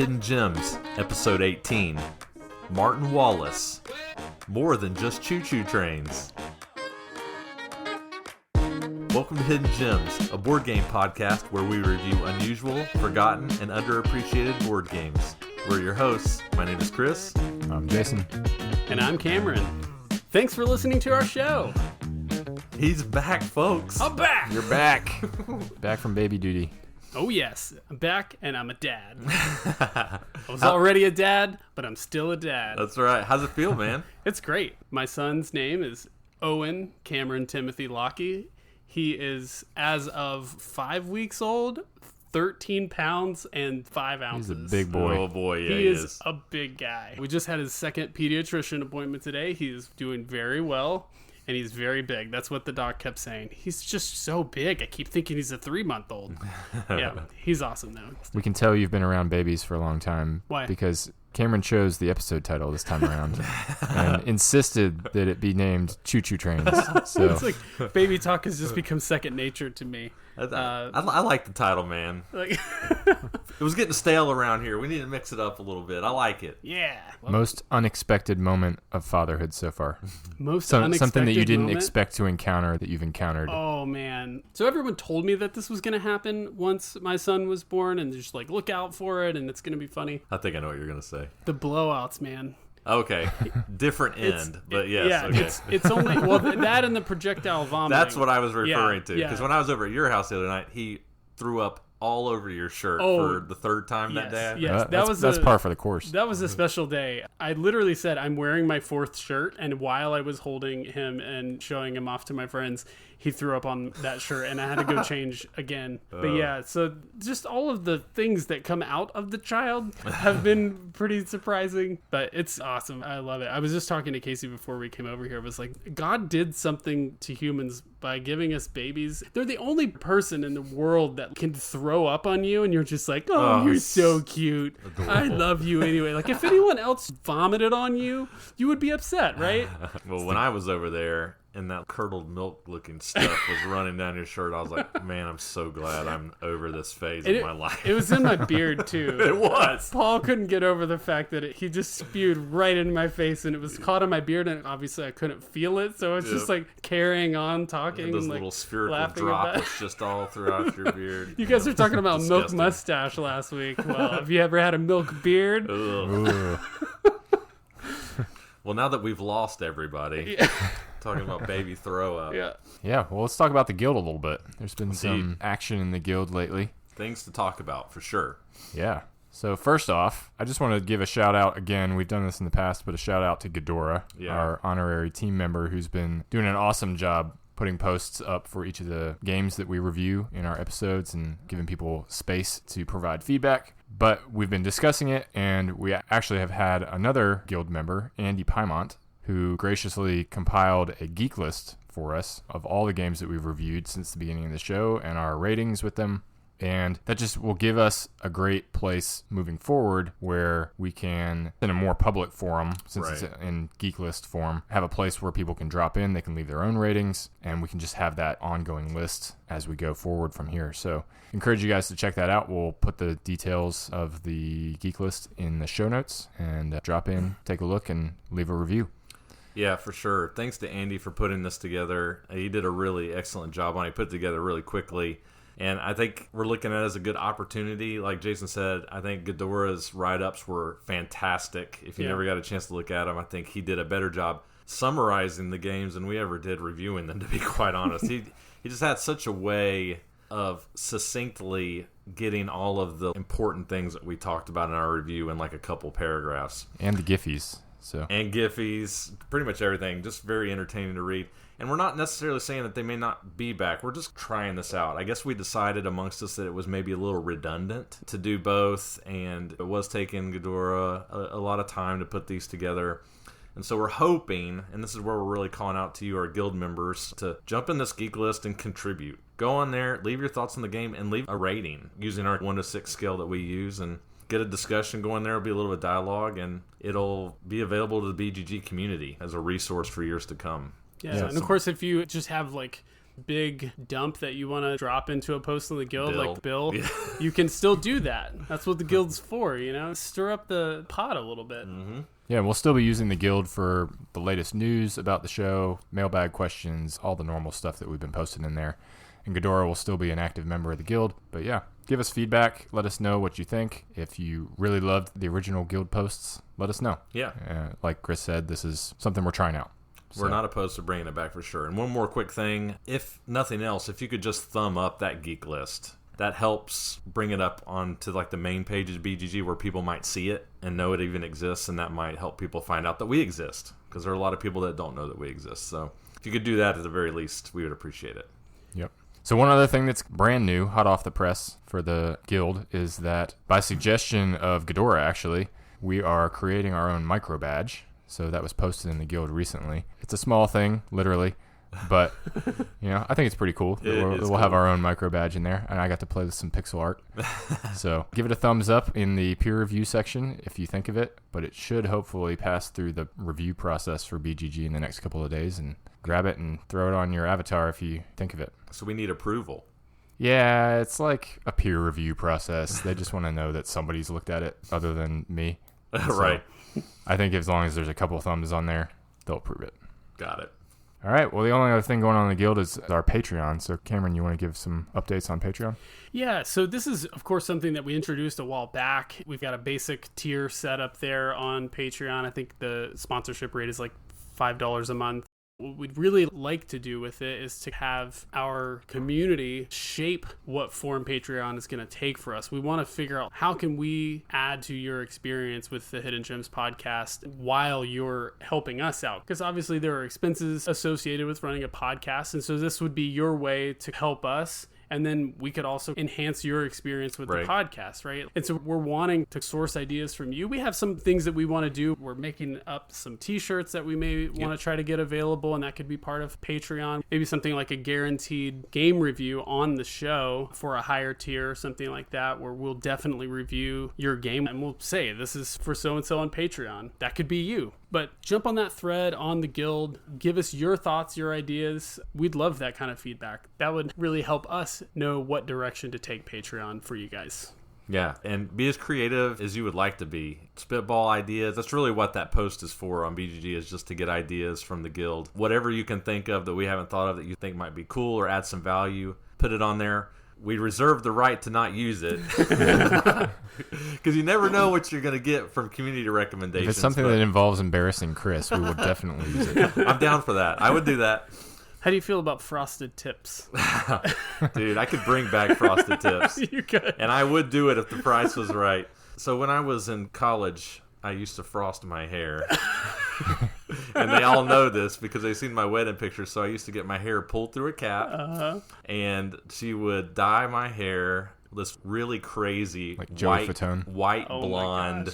Hidden Gems, Episode 18. Martin Wallace. More than just choo-choo trains. Welcome to Hidden Gems, a board game podcast where we review unusual, forgotten, and underappreciated board games. We're your hosts. My name is Chris. I'm Jason. And I'm Cameron. Thanks for listening to our show. He's back, folks. I'm back! You're back. Back from baby duty. Oh yes, I'm back and I'm a dad. I was already a dad, but I'm still a dad. That's right. How's it feel, man? It's great. My son's name is Owen Cameron Timothy Lockey. He is, as of 5 weeks old, 13 pounds and 5 ounces. He's a big boy. Oh boy, yeah, He is a big guy. We just had his second pediatrician appointment today. He is doing very well, and he's very big. That's what the doc kept saying. He's just so big. I keep thinking he's a 3-month-old. Yeah, he's awesome, though. We can tell you've been around babies for a long time. Why? Because Cameron chose the episode title this time around and insisted that it be named Choo-Choo Trains. So It's like baby talk has just become second nature to me. I like the title, man. Like, It was getting stale around here. We need to mix it up a little bit. I like it. yeah. most unexpected moment of fatherhood so far. Most unexpected Something that you didn't moment? expect to encounter that you've encountered. Oh, man. So everyone told me that this was going to happen once my son was born, and just like, look out for it, and it's going to be funny. I think I know what you're going to say. The blowouts, man. Okay. Different end, but yes. Yeah, okay. it's only, well, that and the projectile vomiting. That's what I was referring to. Yeah. Because when I was over at your house the other night, he threw up all over your shirt for the third time that day. Yes, that's par for the course. That was a special day. I literally said, I'm wearing my fourth shirt, and while I was holding him and showing him off to my friends, he threw up on that shirt, and I had to go change again. But yeah, so just all of the things that come out of the child have been pretty surprising, but it's awesome. I love it. I was just talking to Casey before we came over here. I was like, God did something to humans by giving us babies. They're the only person in the world that can throw up on you, and you're just like, oh, you're so cute. Adorable. I love you anyway. Like, if anyone else vomited on you, you would be upset, right? Well, when I was over there and that curdled milk looking stuff was running down your shirt, I was like, man, I'm so glad I'm over this phase of my life. It was in my beard, too. It was. Paul couldn't get over the fact that he just spewed right in my face, and it was caught on my beard, and obviously I couldn't feel it, so I was just like carrying on, talking, And those like, little spherical laughing about it. droplets just all throughout your beard. You guys were talking about milk Disgusting. mustache last week. Well, have you ever had a milk beard? Ugh. Ooh. Well, now that we've lost everybody, talking about baby throw up, Yeah, well, let's talk about the guild a little bit. There's been some action in the guild lately. things to talk about for sure. Yeah. So first off, I just want to give a shout out again. We've done this in the past, but a shout out to Ghidorah, our honorary team member who's been doing an awesome job putting posts up for each of the games that we review in our episodes and giving people space to provide feedback. But we've been discussing it, and we actually have had another guild member, Andy Pymont, who graciously compiled a geek list for us of all the games that we've reviewed since the beginning of the show and our ratings with them. And that just will give us a great place moving forward where we can, in a more public forum, since it's in Geek List form, have a place where people can drop in, they can leave their own ratings, and we can just have that ongoing list as we go forward from here. So encourage you guys to check that out. We'll put the details of the Geek List in the show notes, and drop in, take a look, and leave a review. Yeah, for sure. Thanks to Andy for putting this together. He did a really excellent job on it. He put it together really quickly. And I think we're looking at it as a good opportunity. Like Jason said, I think Ghidorah's write-ups were fantastic. If you never got a chance to look at them, I think he did a better job summarizing the games than we ever did reviewing them, to be quite honest. He just had such a way of succinctly getting all of the important things that we talked about in our review in like a couple paragraphs. And the Giphies. And Giphies, pretty much everything. Just very entertaining to read. And we're not necessarily saying that they may not be back. We're just trying this out. I guess we decided amongst us that it was maybe a little redundant to do both, and it was taking Ghidorah a lot of time to put these together. And so we're hoping, and this is where we're really calling out to you, our guild members, to jump in this geek list and contribute. Go on there, leave your thoughts on the game, and leave a rating using our 1 to 6 scale that we use, and get a discussion going there. It'll be a little bit of dialogue, and it'll be available to the BGG community as a resource for years to come. Yeah, and of course, if you just have like big dump that you want to drop into a post in the guild, Bill. like Bill, Yeah. you can still do that. That's what the guild's for, stir up the pot a little bit. Mm-hmm. Yeah, we'll still be using the guild for the latest news about the show, mailbag questions, all the normal stuff that we've been posting in there. And Ghidorah will still be an active member of the guild. But yeah, give us feedback. Let us know what you think. If you really loved the original guild posts, let us know. Yeah. Like Chris said, this is something we're trying out. We're not opposed to bringing it back for sure. And one more quick thing. If nothing else, if you could just thumb up that Geek list, that helps bring it up onto like the main pages of BGG where people might see it and know it even exists, and that might help people find out that we exist, because there are a lot of people that don't know that we exist. So if you could do that at the very least, we would appreciate it. Yep. So one other thing that's brand new, hot off the press for the guild, is that by suggestion of Ghidorah, actually, we are creating our own micro badge. So that was posted in the guild recently. It's a small thing, literally. But, I think it's pretty cool. We'll have our own micro badge in there, and I got to play with some pixel art. So give it a thumbs up in the peer review section if you think of it, but it should hopefully pass through the review process for BGG in the next couple of days, and grab it and throw it on your avatar if you think of it. So we need approval. Yeah, it's like a peer review process. They just want to know that somebody's looked at it other than me. Right. So I think as long as there's a couple of thumbs on there, they'll approve it. Got it. All right. Well, the only other thing going on in the guild is our Patreon. So, Cameron, you want to give some updates on Patreon? Yeah, so this is, of course, something that we introduced a while back. We've got a basic tier set up there on Patreon. I think the sponsorship rate is like $5 a month. What we'd really like to do with it is to have our community shape what form Patreon is going to take for us. We want to figure out how can we add to your experience with the Hidden Gems podcast while you're helping us out. Because obviously there are expenses associated with running a podcast. And so this would be your way to help us. And then we could also enhance your experience with the podcast, right? And so we're wanting to source ideas from you. We have some things that we want to do. We're making up some t-shirts that we may want to try to get available, and that could be part of Patreon. Maybe something like a guaranteed game review on the show for a higher tier, something like that, where we'll definitely review your game and we'll say, this is for so-and-so on Patreon. That could be you. But jump on that thread on the guild. Give us your thoughts, your ideas. We'd love that kind of feedback. That would really help us know what direction to take Patreon for you guys. Yeah, and be as creative as you would like to be. Spitball ideas. That's really what that post is for on BGG, is just to get ideas from the guild. Whatever you can think of that we haven't thought of that you think might be cool or add some value, put it on there. We reserve the right to not use it, because you never know what you're going to get from community recommendations. If it's something that involves embarrassing Chris, we will definitely use it. I'm down for that. I would do that. How do you feel about frosted tips? Dude, I could bring back frosted tips. You could. And I would do it if the price was right. So when I was in college, I used to frost my hair. And they all know this because they've seen my wedding picture. So I used to get my hair pulled through a cap, and she would dye my hair this really crazy like Joey white blonde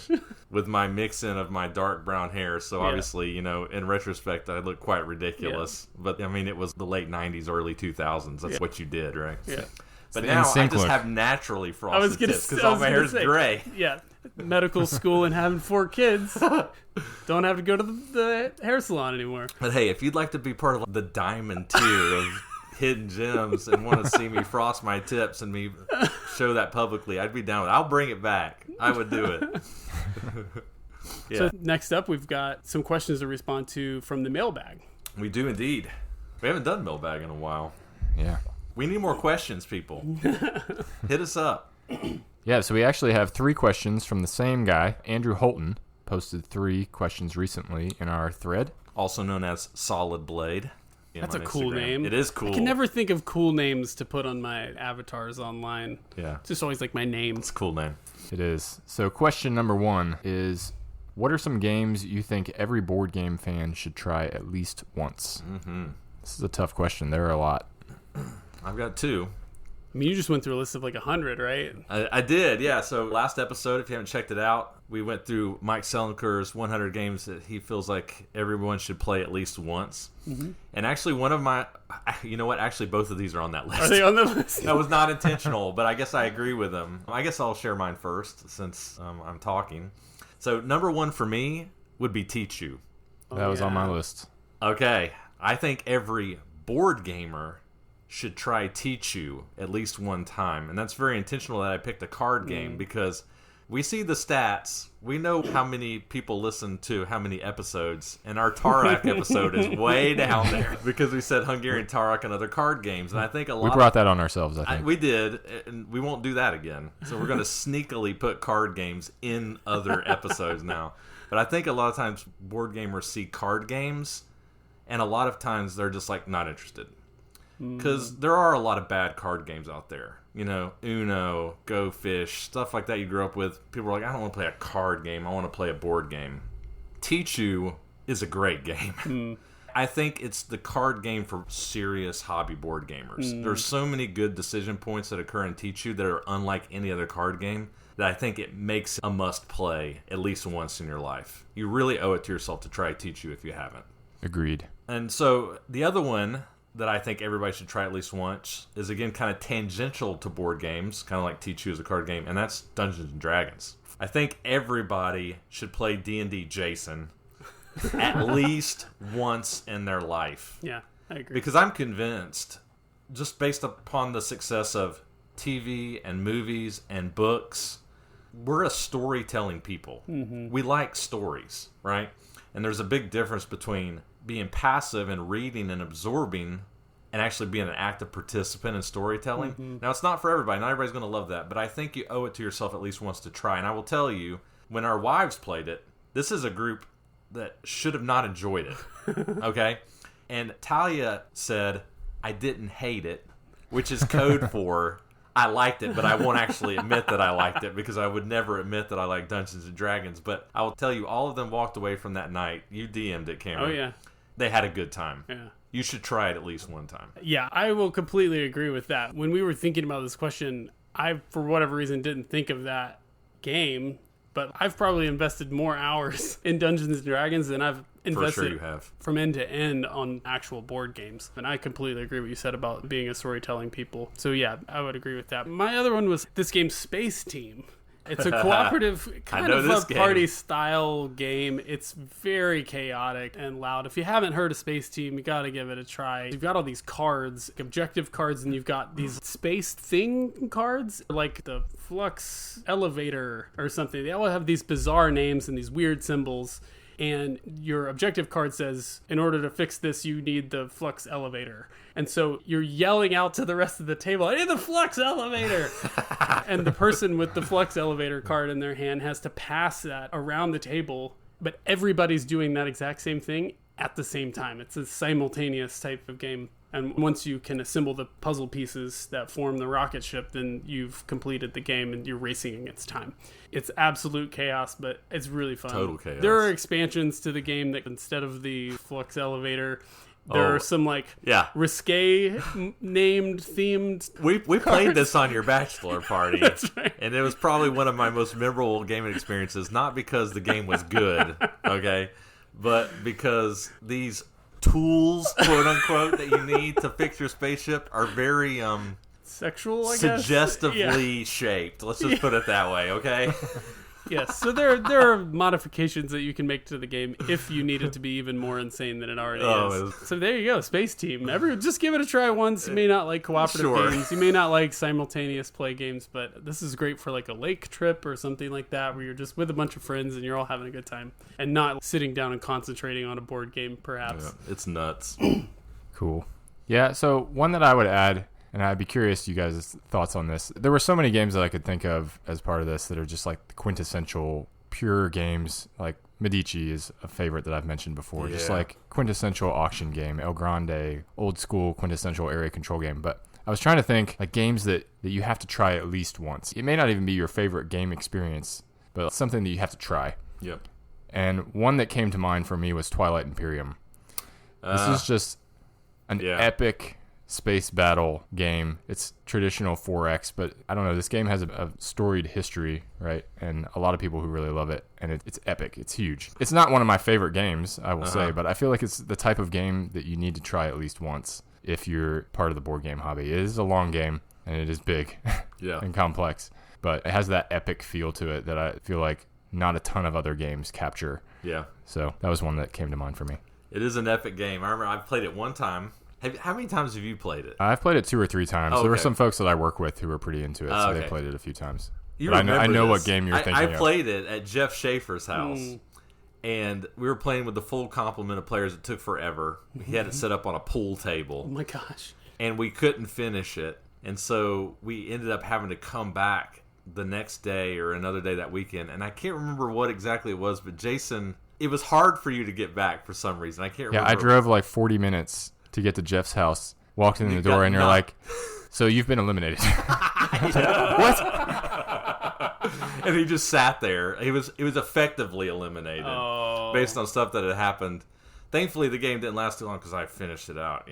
with my mix-in of my dark brown hair. So obviously, in retrospect, I look quite ridiculous. Yeah. But I mean, it was the late 90s, early 2000s. That's what you did, right? Yeah. But now I just have naturally frosted tips because all my hair is gray. Yeah. Medical school and having 4 kids. Don't have to go to the hair salon anymore. But hey, if you'd like to be part of the diamond tier of Hidden Gems and want to see me frost my tips and me show that publicly, I'd be down with it. I'll bring it back. I would do it. So next up, we've got some questions to respond to from the mailbag. We do indeed. We haven't done mailbag in a while. Yeah. We need more questions, people. Hit us up. Yeah, so we actually have 3 questions from the same guy. Andrew Holton posted 3 questions recently in our thread. Also known as Solid Blade. That's a cool name. It is cool. I can never think of cool names to put on my avatars online. Yeah. It's just always like my name. It's a cool name. It is. So question number 1 is, what are some games you think every board game fan should try at least once? Mm-hmm. This is a tough question. There are a lot. I've got 2. I mean, you just went through a list of like 100, right? I did, yeah. So last episode, if you haven't checked it out, we went through Mike Selinker's 100 games that he feels like everyone should play at least once. Mm-hmm. And actually, one of my... You know what? Actually, both of these are on that list. Are they on the list? That was not intentional, but I guess I agree with them. I guess I'll share mine first since I'm talking. So number 1 for me would be Choo-Choo. That was on my list. Okay. I think every board gamer should try Choo-Choo at least one time. And that's very intentional that I picked a card game because we see the stats. We know how many people listen to how many episodes, and our Tarak episode is way down there because we said Hungarian Tarak and other card games. And I think we brought that on ourselves, I think. We did, and we won't do that again. So we're going to sneakily put card games in other episodes now. But I think a lot of times board gamers see card games, and a lot of times they're just like not interested. Because there are a lot of bad card games out there. You know, Uno, Go Fish, stuff like that you grew up with. People are like, I don't want to play a card game. I want to play a board game. Choo-Choo is a great game. I think it's the card game for serious hobby board gamers. There's so many good decision points that occur in Choo-Choo that are unlike any other card game that I think it makes a must-play at least once in your life. You really owe it to yourself to try Choo-Choo if you haven't. Agreed. And so the other one that I think everybody should try at least once is, again, kind of tangential to board games, kind of like Choo-Choo is a card game, and that's Dungeons & Dragons. I think everybody should play D&D Jason at least once in their life. Yeah, I agree. Because I'm convinced, just based upon the success of TV and movies and books, we're a storytelling people. We like stories, right? And there's a big difference between being passive and reading and absorbing and actually being an active participant in storytelling. Now, it's not for everybody. Not everybody's going to love that. But I think you owe it to yourself at least once to try. And I will tell you, when our wives played it, this is a group that should have not enjoyed it. Okay? And Talia said, I didn't hate it, which is code for I liked it, but I won't actually admit that I liked it because I would never admit that I like Dungeons & Dragons. But I will tell you, all of them walked away from that night. You DM'd it, Cameron. Oh, yeah. They had a good time. Yeah. You should try it at least one time. Yeah, I will completely agree with that. When we were thinking about this question, I, for whatever reason, didn't think of that game, but I've probably invested more hours in Dungeons & Dragons than I've invested For sure you have. from end to end on actual board games. And I completely agree with what you said about being a storytelling people. So yeah, I would agree with that. My other one was this game Space Team. It's a cooperative kind of a party style game. It's very chaotic and loud. If you haven't heard of Space Team, you got to give it a try. You've got all these cards, objective cards, and you've got these space thing cards, like the Flux Elevator or something. They all have these bizarre names and these weird symbols. And your objective card says, in order to fix this, you need the Flux Elevator. And so you're yelling out to the rest of the table, I need the Flux Elevator! And the person with the Flux Elevator card in their hand has to pass that around the table, but everybody's doing that exact same thing at the same time. It's a simultaneous type of game. And once you can assemble the puzzle pieces that form the rocket ship, then you've completed the game and you're racing against time. It's absolute chaos, but it's really fun. Total chaos. There are expansions to the game that instead of the Flux Elevator, there are some risque named themed. We played this on your bachelor party. That's right. And it was probably one of my most memorable gaming experiences, not because the game was good, okay, but because these tools, quote unquote, that you need to fix your spaceship are very sexual, I guess. Suggestively shaped. Let's just put it that way, okay? Yes, so there are modifications that you can make to the game if you need it to be even more insane than it already is. So there you go, Space Team. Just give it a try once. You may not like cooperative games. You may not like simultaneous play games, but this is great for like a lake trip or something like that where you're just with a bunch of friends and you're all having a good time and not sitting down and concentrating on a board game, perhaps. Yeah, it's nuts. Cool. Yeah, so one that I would add, and I'd be curious you guys' thoughts on this. There were so many games that I could think of as part of this that are just like the quintessential pure games. Like Medici is a favorite that I've mentioned before. Yeah. Just like quintessential auction game, El Grande, old school quintessential area control game. But I was trying to think like games that you have to try at least once. It may not even be your favorite game experience, but something that you have to try. Yep. And one that came to mind for me was Twilight Imperium. This is just an epic space battle game. It's traditional 4X, but I don't know, this game has a storied history, right? And a lot of people who really love it, and it's epic. It's huge. It's not one of my favorite games, I will say, but I feel like it's the type of game that you need to try at least once if you're part of the board game hobby. It is a long game, and it is big and complex, but it has that epic feel to it that I feel like not a ton of other games capture. Yeah. So that was one that came to mind for me. It is an epic game. I remember I played it one time. How many times have you played it? I've played it 2 or 3 times. Oh, There were okay. some folks that I work with who were pretty into it, so Okay. they played it a few times. You But remember I know what this. game you're thinking I of. played it at Jeff Schaefer's house. And we were playing with the full complement of players. It took forever. He had it set up on a pool table. Oh my gosh. And we couldn't finish it. And so we ended up having to come back the next day or another day that weekend. And I can't remember what exactly it was, but Jason, it was hard for you to get back for some reason. I can't remember. Yeah, I drove like 40 minutes to get to Jeff's house, walked in the door, and you're knocked. like, so you've been eliminated. What? And he just sat there. He was effectively eliminated based on stuff that had happened. Thankfully, the game didn't last too long because I finished it out,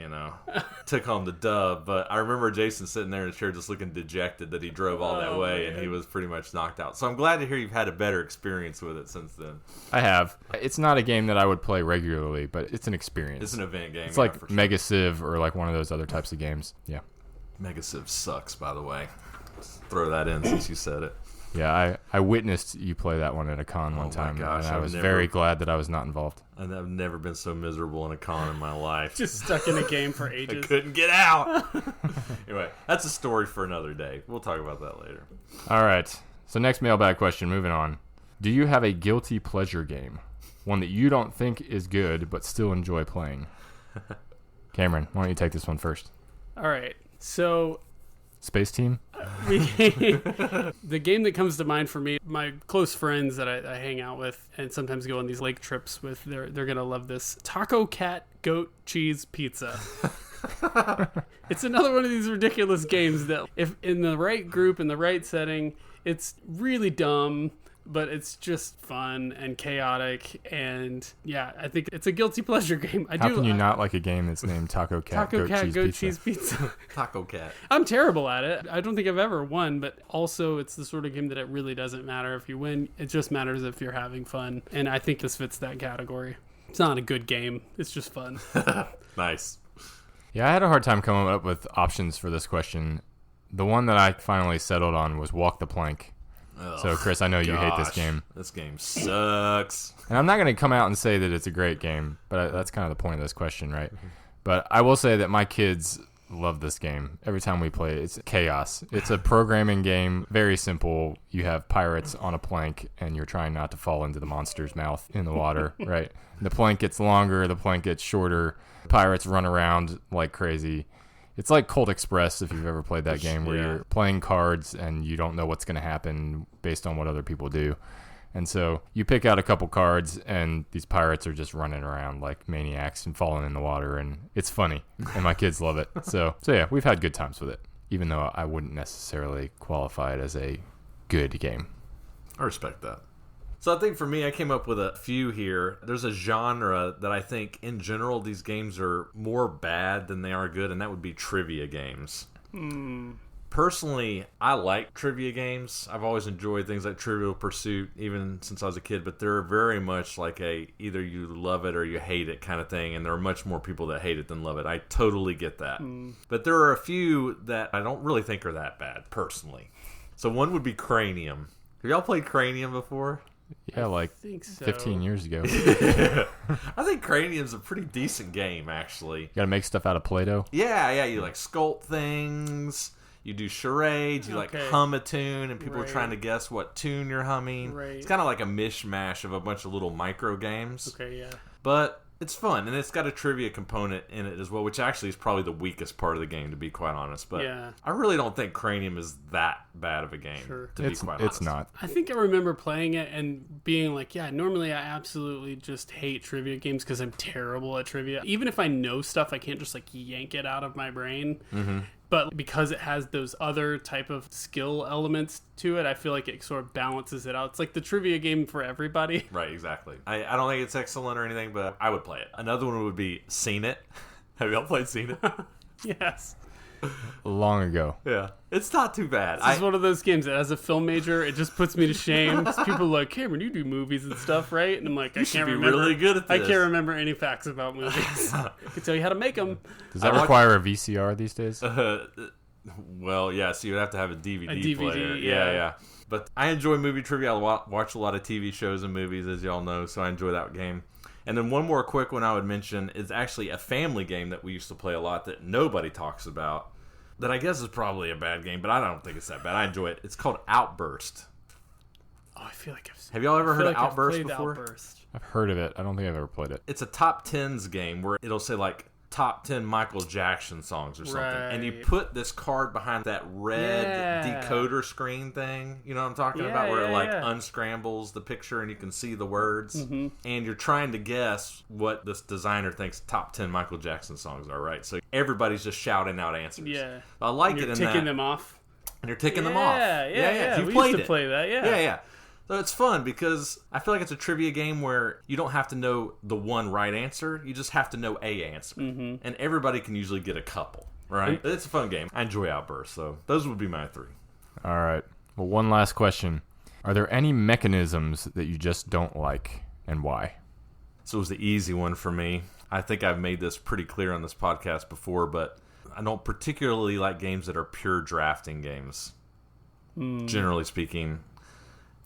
Took home the dub. But I remember Jason sitting there in his chair just looking dejected that he drove all that way, and he was pretty much knocked out. So I'm glad to hear you've had a better experience with it since then. I have. It's not a game that I would play regularly, but it's an experience. It's an event game. It's like Mega Civ or like one of those other types of games. Yeah. Mega Civ sucks, by the way. Just throw that in since you said it. Yeah, I witnessed you play that one at a con one time, gosh, and I was very glad that I was not involved. And I've never been so miserable in a con in my life. Just stuck in a game for I ages. couldn't get out. Anyway, that's a story for another day. We'll talk about that later. All right. So next mailbag question, moving on. Do you have a guilty pleasure game? One that you don't think is good, but still enjoy playing? Cameron, why don't you take this one first? All right. So Space Team? the game that comes to mind for me, my close friends that I hang out with and sometimes go on these lake trips with, they're going to love this. Taco Cat Goat Cheese Pizza. It's another one of these ridiculous games that if in the right group, in the right setting, it's really dumb, but it's just fun and chaotic. And yeah, I think it's a guilty pleasure game. How can you not like a game that's named Taco Cat Taco Cat Goat Cheese Cheese Pizza? Taco Cat. I'm terrible at it. I don't think I've ever won, but also it's the sort of game that it really doesn't matter if you win. It just matters if you're having fun. And I think this fits that category. It's not a good game. It's just fun. Nice. Yeah, I had a hard time coming up with options for this question. The one that I finally settled on was Walk the Plank. Oh, So, Chris, I know you hate this game. This game sucks. And I'm not going to come out and say that it's a great game, but that's kind of the point of this question, right? But I will say that my kids love this game. Every time we play it, it's chaos. It's a programming game, very simple. You have pirates on a plank, and you're trying not to fall into the monster's mouth in the water, right? The plank gets longer, the plank gets shorter. Pirates run around like crazy. It's like Colt Express, if you've ever played that game, where you're playing cards and you don't know what's going to happen based on what other people do. And so you pick out a couple cards, and these pirates are just running around like maniacs and falling in the water, and it's funny, and my kids love it. So yeah, we've had good times with it, even though I wouldn't necessarily qualify it as a good game. I respect that. So I think for me, I came up with a few here. There's a genre that I think, in general, these games are more bad than they are good, and that would be trivia games. Personally, I like trivia games. I've always enjoyed things like Trivial Pursuit, even since I was a kid, but they're very much like a either you love it or you hate it kind of thing, and there are much more people that hate it than love it. I totally get that. But there are a few that I don't really think are that bad, personally. So one would be Cranium. Have y'all played Cranium before? Yeah, like think so. 15 years ago. I think Cranium's a pretty decent game, actually. You gotta make stuff out of Play-Doh. Yeah, you like sculpt things, you do charades, you like hum a tune, and people are trying to guess what tune you're humming. Right. It's kind of like a mishmash of a bunch of little micro games. Okay, yeah. But it's fun, and it's got a trivia component in it as well, which actually is probably the weakest part of the game, to be quite honest. But Yeah. I really don't think Cranium is that bad of a game, Sure. to be quite honest. It's not. I think I remember playing it and being like, yeah, normally I absolutely just hate trivia games because I'm terrible at trivia. Even if I know stuff, I can't just like yank it out of my brain. But because it has those other type of skill elements to it, I feel like it sort of balances it out. It's like the trivia game for everybody. Right, exactly. I don't think it's excellent or anything, but I would play it. Another one would be Seen It. Have y'all played Seen It? Yes. Long ago. Yeah. It's not too bad. This is one of those games that as a film major, it just puts me to shame. 'Cause people are like, Cameron, you do movies and stuff, right? And I'm like, I can't remember. Really good at I this. can't remember any facts about movies. I can tell you how to make them. Does that require a VCR these days? Well, yeah, so you would have to have a DVD, DVD, player. yeah. Yeah. But I enjoy movie trivia. I watch a lot of TV shows and movies, as y'all know, so I enjoy that game. And then one more quick one I would mention is actually a family game that we used to play a lot that nobody talks about. That I guess is probably a bad game, but I don't think it's that bad. I enjoy it. It's called Outburst. Oh, I feel like Have y'all ever heard of Outburst before? Outburst. I've heard of it. I don't think I've ever played it. It's a top 10s game where it'll say like top 10 Michael Jackson songs or something. Right. And you put this card behind that red decoder screen thing. You know what I'm talking about? Where it unscrambles the picture and you can see the words. Mm-hmm. And you're trying to guess what this designer thinks top 10 Michael Jackson songs are, right? So everybody's just shouting out answers. Yeah. I like and it you're in ticking that. them off. And you're ticking them off. Yeah. You We played used to it. play that, Yeah. So it's fun because I feel like it's a trivia game where you don't have to know the one right answer. You just have to know a answer. Mm-hmm. And everybody can usually get a couple, right? It's a fun game. I enjoy Outburst, so those would be my 3. All right. Well, one last question. Are there any mechanisms that you just don't like, and why? So it was the easy one for me. I think I've made this pretty clear on this podcast before, but I don't particularly like games that are pure drafting games, generally speaking.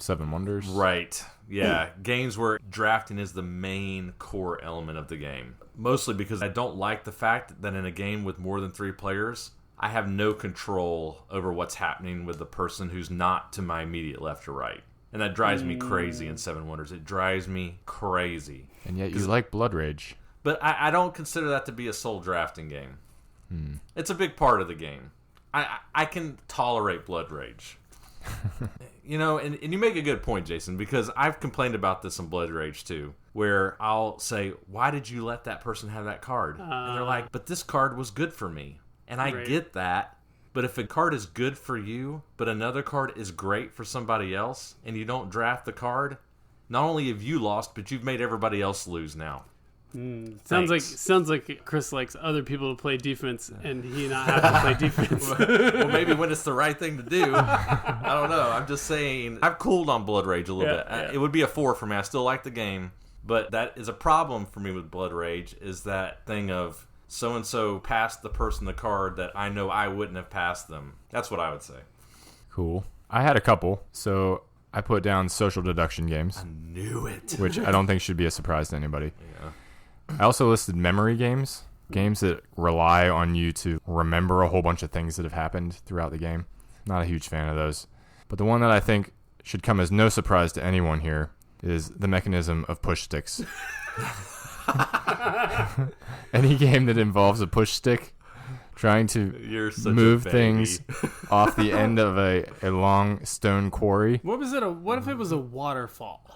7 Wonders? Right. Yeah. Games where drafting is the main core element of the game. Mostly because I don't like the fact that in a game with more than 3 players, I have no control over what's happening with the person who's not to my immediate left or right. And that drives me crazy in 7 Wonders. It drives me crazy. And yet you like Blood Rage. But I don't consider that to be a sole drafting game. It's a big part of the game. I can tolerate Blood Rage. You know, and you make a good point, Jason, because I've complained about this in Blood Rage too, where I'll say, why did you let that person have that card? And they're like, but this card was good for me. And I get that, but if a card is good for you, but another card is great for somebody else, and you don't draft the card, not only have you lost, but you've made everybody else lose now. Sounds like Chris likes other people to play defense and he not have to play defense. Well, maybe when it's the right thing to do. I don't know. I'm just saying. I've cooled on Blood Rage a little bit. Yeah. It would be a 4 for me. I still like the game, but that is a problem for me with Blood Rage. Is that thing of so and so passed the person the card that I know I wouldn't have passed them. That's what I would say. Cool. I had a couple, so I put down social deduction games. I knew it. Which I don't think should be a surprise to anybody. Yeah. I also listed memory games that rely on you to remember a whole bunch of things that have happened throughout the game. Not a huge fan of those. But the one that I think should come as no surprise to anyone here is the mechanism of push sticks. Any game that involves a push stick trying to move things off the end of a long stone quarry. What if it was a waterfall?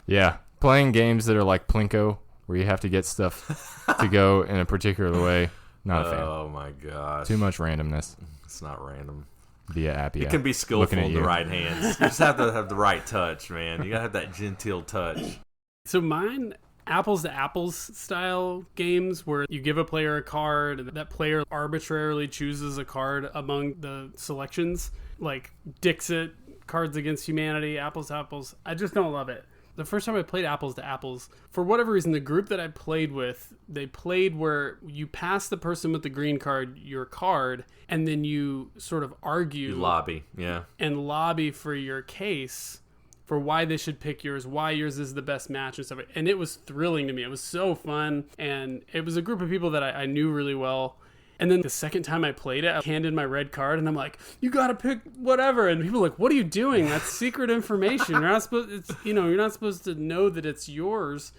Yeah. Playing games that are like Plinko, where you have to get stuff to go in a particular way. Not a fan. Oh my gosh. Too much randomness. It's not random. Via Appia. It can be skillful in the right hands. You just have to have the right touch, man. You gotta have that genteel touch. So mine, apples to apples style games where you give a player a card and that player arbitrarily chooses a card among the selections, like Dixit, Cards Against Humanity, apples to apples. I just don't love it. The first time I played apples to apples, for whatever reason, the group that I played with, they played where you pass the person with the green card your card, and then you sort of argue. You lobby, yeah. And lobby for your case for why they should pick yours, why yours is the best match and stuff. And it was thrilling to me. It was so fun. And it was a group of people that I knew really well. And then the second time I played it, I handed my red card, and I'm like, "You got to pick whatever." And people are like, "What are you doing? That's secret information. You're not supposed. You're not supposed to know that it's yours."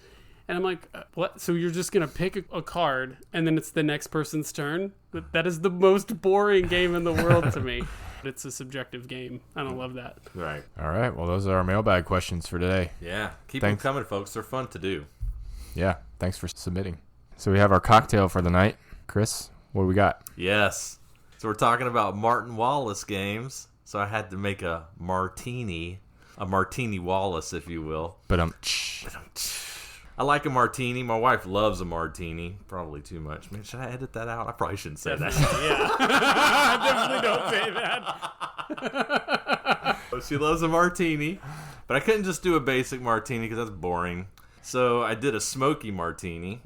And I'm like, "What? So you're just gonna pick a card, and then it's the next person's turn? That is the most boring game in the world to me." It's a subjective game. I don't love that. Right. All right. Well, those are our mailbag questions for today. Yeah. Keep them coming, folks. They're fun to do. Yeah. Thanks for submitting. So we have our cocktail for the night. Chris, what do we got? Yes. So we're talking about Martin Wallace games. So I had to make a martini Wallace, if you will. I like a martini. My wife loves a martini. Probably too much. Man, should I edit that out? I probably shouldn't say that. Yeah. Definitely don't say that. She loves a martini. But I couldn't just do a basic martini because that's boring. So I did a smoky martini.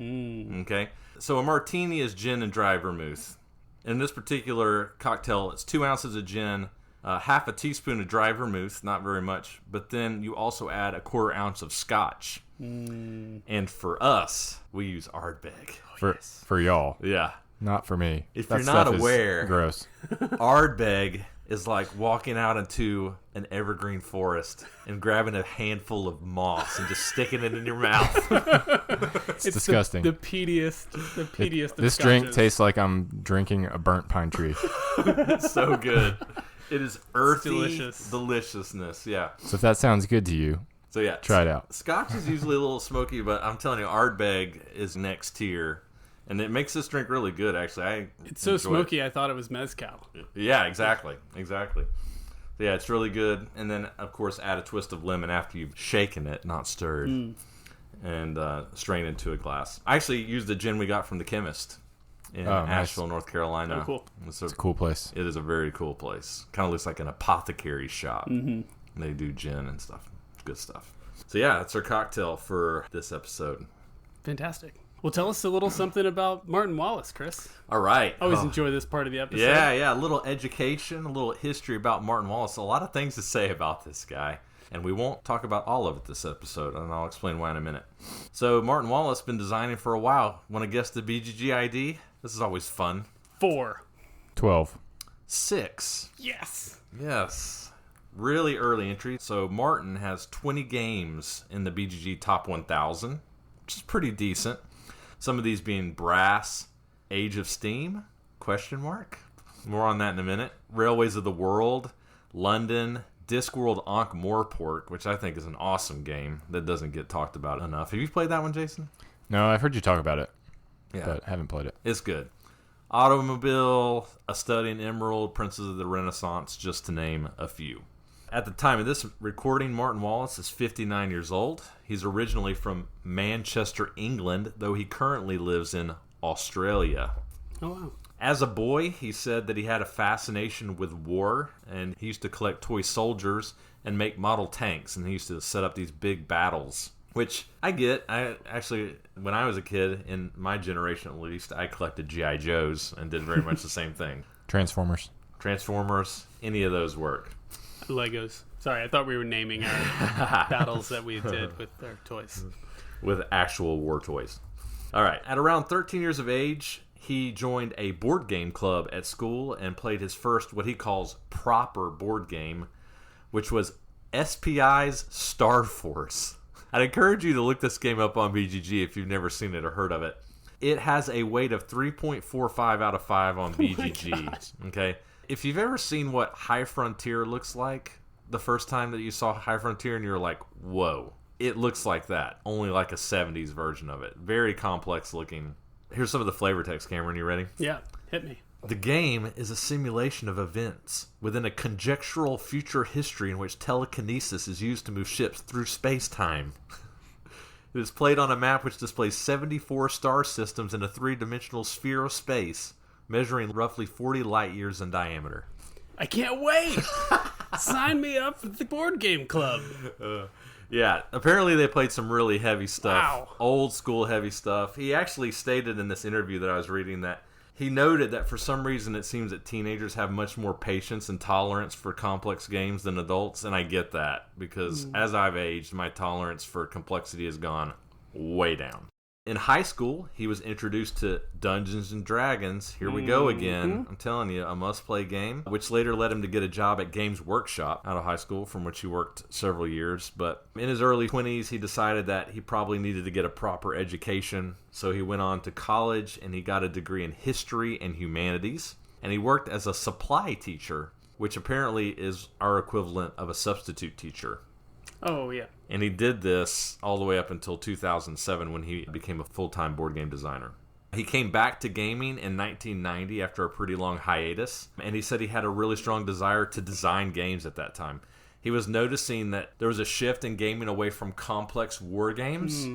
Okay. So a martini is gin and dry vermouth. In this particular cocktail, it's 2 ounces of gin, half a teaspoon of dry vermouth, not very much, but then you also add a 1/4 ounce of scotch. And for us, we use Ardbeg. For y'all. Yeah. Not for me. If that you're not stuff is aware, gross. Ardbeg is like walking out into an evergreen forest and grabbing a handful of moss and just sticking it in your mouth. It's disgusting. The pettiest. This drink tastes like I'm drinking a burnt pine tree. It's so good. It is earthy delicious. Deliciousness. Yeah. So if that sounds good to you, so yeah, try it out. Scotch is usually a little smoky, but I'm telling you, Ardbeg is next tier. And it makes this drink really good, actually. It's so smoky, I thought it was mezcal. Yeah, exactly. Yeah, it's really good. And then, of course, add a twist of lemon after you've shaken it, not stirred, and strain into a glass. I actually used the gin we got from the chemist in Asheville, North Carolina. Oh, cool. It's a cool place. It is a very cool place. Kind of looks like an apothecary shop. Mm-hmm. They do gin and stuff. Good stuff. So, yeah, that's our cocktail for this episode. Fantastic. Well, tell us a little something about Martin Wallace, Chris. All right. I always enjoy this part of the episode. Yeah. A little education, a little history about Martin Wallace. A lot of things to say about this guy. And we won't talk about all of it this episode, and I'll explain why in a minute. So, Martin Wallace been designing for a while. Want to guess the BGG ID? This is always fun. 4. 12. 6. Yes. Really early entry. So, Martin has 20 games in the BGG Top 1000, which is pretty decent. Some of these being Brass, Age of Steam, ? More on that in a minute. Railways of the World, London, Discworld Ankh-Morpork, which I think is an awesome game that doesn't get talked about enough. Have you played that one, Jason? No, I've heard you talk about it, Yeah. but haven't played it. It's good. Automobile, A Study in Emerald, Princes of the Renaissance, just to name a few. At the time of this recording, Martin Wallace is 59 years old. He's originally from Manchester, England, though he currently lives in Australia. Oh, wow. As a boy, he said that he had a fascination with war, and he used to collect toy soldiers and make model tanks, and he used to set up these big battles, which I get. I actually, when I was a kid, in my generation at least, I collected G.I. Joes and did very much the same thing. Transformers, any of those work. Legos. Sorry, I thought we were naming our battles that we did with our toys. With actual war toys. All right. At around 13 years of age, he joined a board game club at school and played his first, what he calls, proper board game, which was SPI's Star Force. I'd encourage you to look this game up on BGG if you've never seen it or heard of it. It has a weight of 3.45 out of 5 on BGG. Okay? If you've ever seen what High Frontier looks like, the first time that you saw High Frontier and you're like, whoa, it looks like that. Only like a 70s version of it. Very complex looking. Here's some of the flavor text, Cameron. You ready? Yeah, hit me. The game is a simulation of events within a conjectural future history in which telekinesis is used to move ships through space-time. It is played on a map which displays 74 star systems in a 3-dimensional sphere of space, measuring roughly 40 light years in diameter. I can't wait! Sign me up for the board game club. Yeah, apparently they played some really heavy stuff. Wow. Old school heavy stuff. He actually stated in this interview that I was reading that he noted that for some reason it seems that teenagers have much more patience and tolerance for complex games than adults, and I get that because as I've aged, my tolerance for complexity has gone way down. In high school, he was introduced to Dungeons & Dragons. Here we go again. I'm telling you, a must-play game, which later led him to get a job at Games Workshop out of high school, from which he worked several years. But in his early 20s, he decided that he probably needed to get a proper education. So he went on to college, and he got a degree in history and humanities. And he worked as a supply teacher, which apparently is our equivalent of a substitute teacher. Oh, yeah. And he did this all the way up until 2007 when he became a full-time board game designer. He came back to gaming in 1990 after a pretty long hiatus, and he said he had a really strong desire to design games at that time. He was noticing that there was a shift in gaming away from complex war games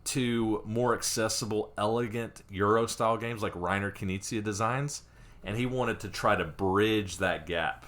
to more accessible, elegant Euro-style games like Reiner Knizia designs, and he wanted to try to bridge that gap,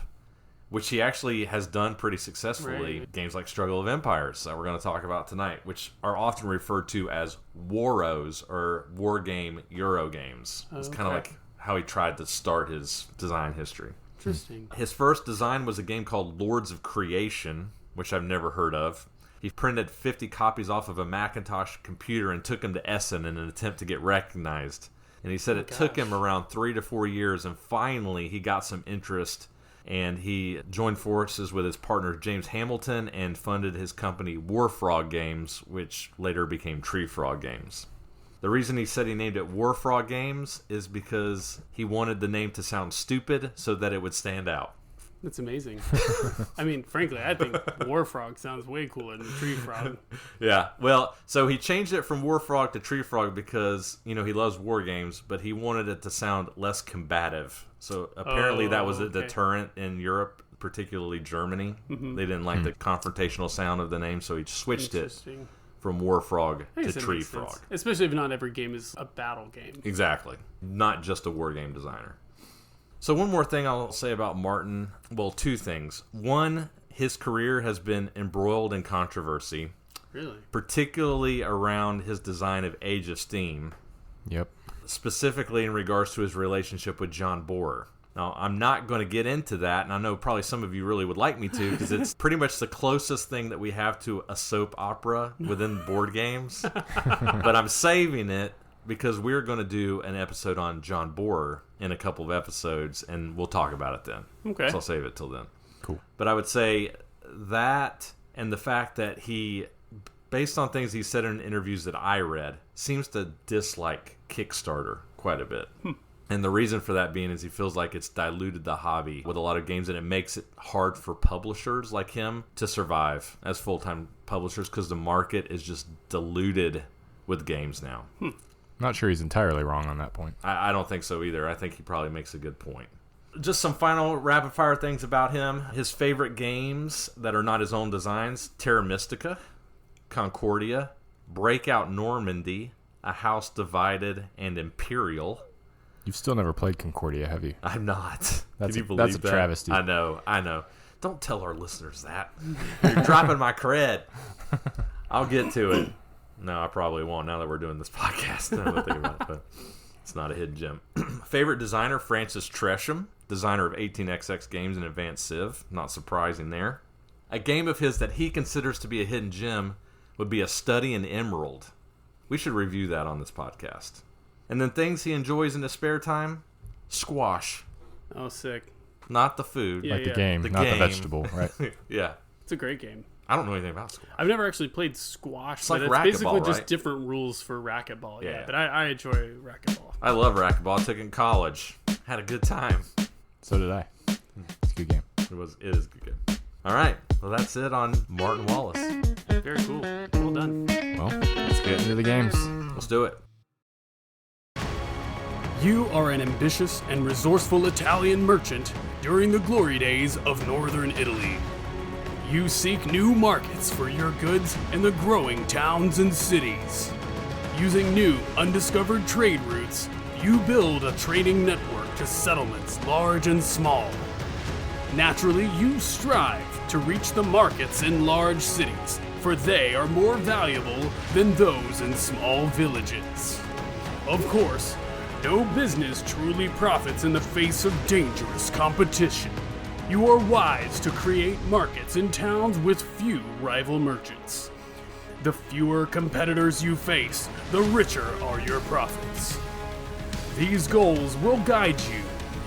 which he actually has done pretty successfully. Right. Games like Struggle of Empires that we're going to talk about tonight, which are often referred to as Waros or war game Euro games. It's kind of like how he tried to start his design history. Interesting. His first design was a game called Lords of Creation, which I've never heard of. He printed 50 copies off of a Macintosh computer and took them to Essen in an attempt to get recognized. And he said took him around 3 to 4 years, and finally he got some interest, and he joined forces with his partner James Hamilton and funded his company Warfrog Games, which later became Tree Frog Games. The reason he said he named it Warfrog Games is because he wanted the name to sound stupid so that it would stand out. That's amazing. I mean, frankly, I think Warfrog sounds way cooler than Tree Frog. Yeah, well, so he changed it from Warfrog to Tree Frog because, he loves war games, but he wanted it to sound less combative. So apparently that was a deterrent in Europe, particularly Germany. Mm-hmm. They didn't like the confrontational sound of the name, so he switched it from Warfrog to Tree Frog. Sense. Especially if not every game is a battle game. Exactly. Not just a war game designer. So one more thing I'll say about Martin. Well, two things. One, his career has been embroiled in controversy. Really? Particularly around his design of Age of Steam. Yep. Specifically in regards to his relationship with John Borer. Now, I'm not going to get into that, and I know probably some of you really would like me to, because it's pretty much the closest thing that we have to a soap opera within board games. But I'm saving it because we're going to do an episode on John Borer in a couple of episodes, and we'll talk about it then. Okay. So I'll save it till then. Cool. But I would say that, and the fact that he, based on things he said in interviews that I read, seems to dislike Kickstarter quite a bit. And the reason for that being is he feels like it's diluted the hobby with a lot of games, and it makes it hard for publishers like him to survive as full-time publishers because the market is just diluted with games now. Not sure he's entirely wrong on that point. I don't think so either. I think he probably makes a good point. Just some final rapid-fire things about him. His favorite games that are not his own designs: Terra Mystica, Concordia, Breakout Normandy, A House Divided, and Imperial. You've still never played Concordia, have you? I'm not. Can you believe that's a that? travesty. I know. Don't tell our listeners that. You're dropping my cred. I'll get to it. No, I probably won't now that we're doing this podcast. I don't know think about it, but it's not a hidden gem. Favorite designer, Francis Tresham, designer of 18XX games and Advanced Civ. Not surprising there. A game of his that he considers to be a hidden gem would be A Study in Emerald. We should review that on this podcast. And then things he enjoys in his spare time, squash. Oh, sick. Not the food. Yeah, the game, not the vegetable, right? Yeah. It's a great game. I don't know anything about squash. I've never actually played squash. It's like but racquetball, it's basically just right? different rules for racquetball. Yeah. But I enjoy racquetball. I love racquetball. I took it in college. Had a good time. So did I. It's a good game. It is a good game. All right. Well, that's it on Martin Wallace. Very cool. Well done. Well, let's get into the games. Let's do it. You are an ambitious and resourceful Italian merchant during the glory days of northern Italy. You seek new markets for your goods in the growing towns and cities. Using new, undiscovered trade routes, you build a trading network to settlements large and small. Naturally, you strive to reach the markets in large cities, for they are more valuable than those in small villages. Of course, no business truly profits in the face of dangerous competition. You are wise to create markets in towns with few rival merchants. The fewer competitors you face, the richer are your profits. These goals will guide you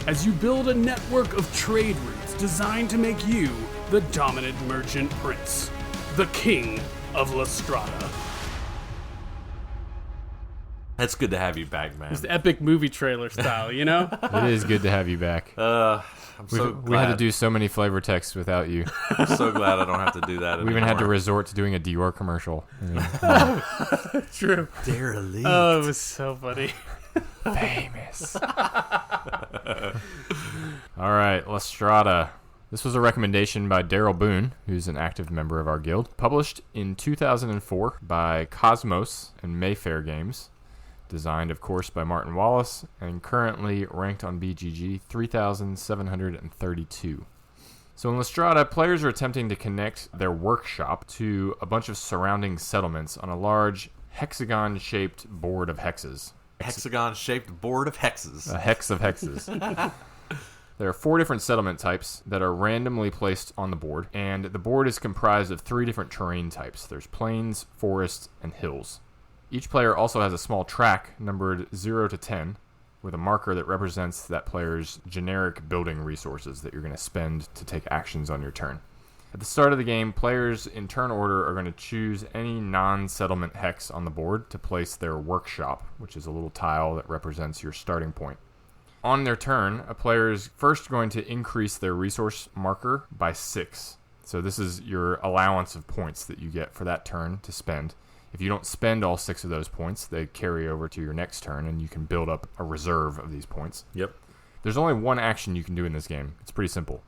as you build a network of trade routes designed to make you the dominant merchant prince, the king of La Strada. It's good to have you back, man. It's the epic movie trailer style, you know? It is good to have you back. I'm so glad. We had to do so many flavor texts without you. I'm so glad I don't have to do that anymore. We even had to resort to doing a Dior commercial. True. Derelict. Oh, it was so funny. Famous. All right, La Strada. This was a recommendation by Daryl Boone, who's an active member of our guild. Published in 2004 by Cosmos and Mayfair Games. Designed, of course, by Martin Wallace, and currently ranked on BGG 3,732. So in La Strada, players are attempting to connect their workshop to a bunch of surrounding settlements on a large hexagon-shaped board of hexes. Hexagon-shaped board of hexes. A hex of hexes. There are 4 different settlement types that are randomly placed on the board, and the board is comprised of 3 different terrain types. There's plains, forests, and hills. Each player also has a small track numbered 0 to 10 with a marker that represents that player's generic building resources that you're going to spend to take actions on your turn. At the start of the game, players in turn order are going to choose any non-settlement hex on the board to place their workshop, which is a little tile that represents your starting point. On their turn, a player is first going to increase their resource marker by 6. So this is your allowance of points that you get for that turn to spend. If you don't spend all 6 of those points, they carry over to your next turn, and you can build up a reserve of these points. Yep. There's only one action you can do in this game. It's pretty simple.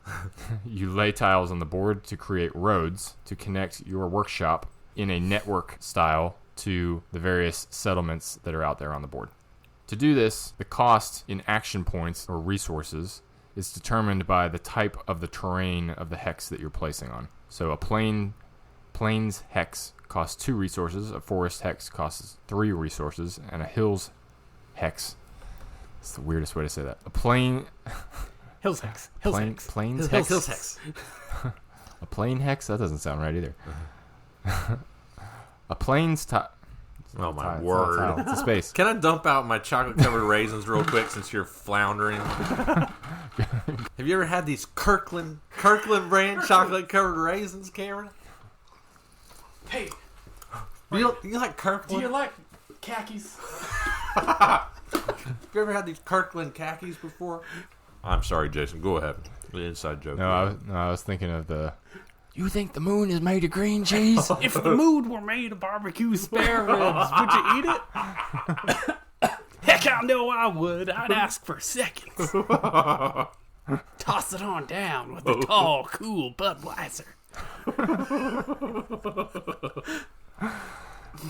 You lay tiles on the board to create roads to connect your workshop in a network style to the various settlements that are out there on the board. To do this, the cost in action points or resources is determined by the type of the terrain of the hex that you're placing on. So a plains hex costs 2 resources, a forest hex costs 3 resources, and a hills hex. It's the weirdest way to say that. A Hills hex. Plains hex. A plain hex? That doesn't sound right either. A plains Oh, my word. It's a space. Can I dump out my chocolate-covered raisins real quick since you're floundering? Have you ever had these Kirkland brand chocolate-covered raisins, Cameron? Hey, You like Kirkland? do you like khakis? Have you ever had these Kirkland khakis before? I'm sorry, Jason. Go ahead. The inside joke. No, I was thinking of the... You think the moon is made of green cheese? If the moon were made of barbecue spare ribs, would you eat it? Heck, I know I would. I'd ask for seconds. Toss it on down with a tall, cool Budweiser.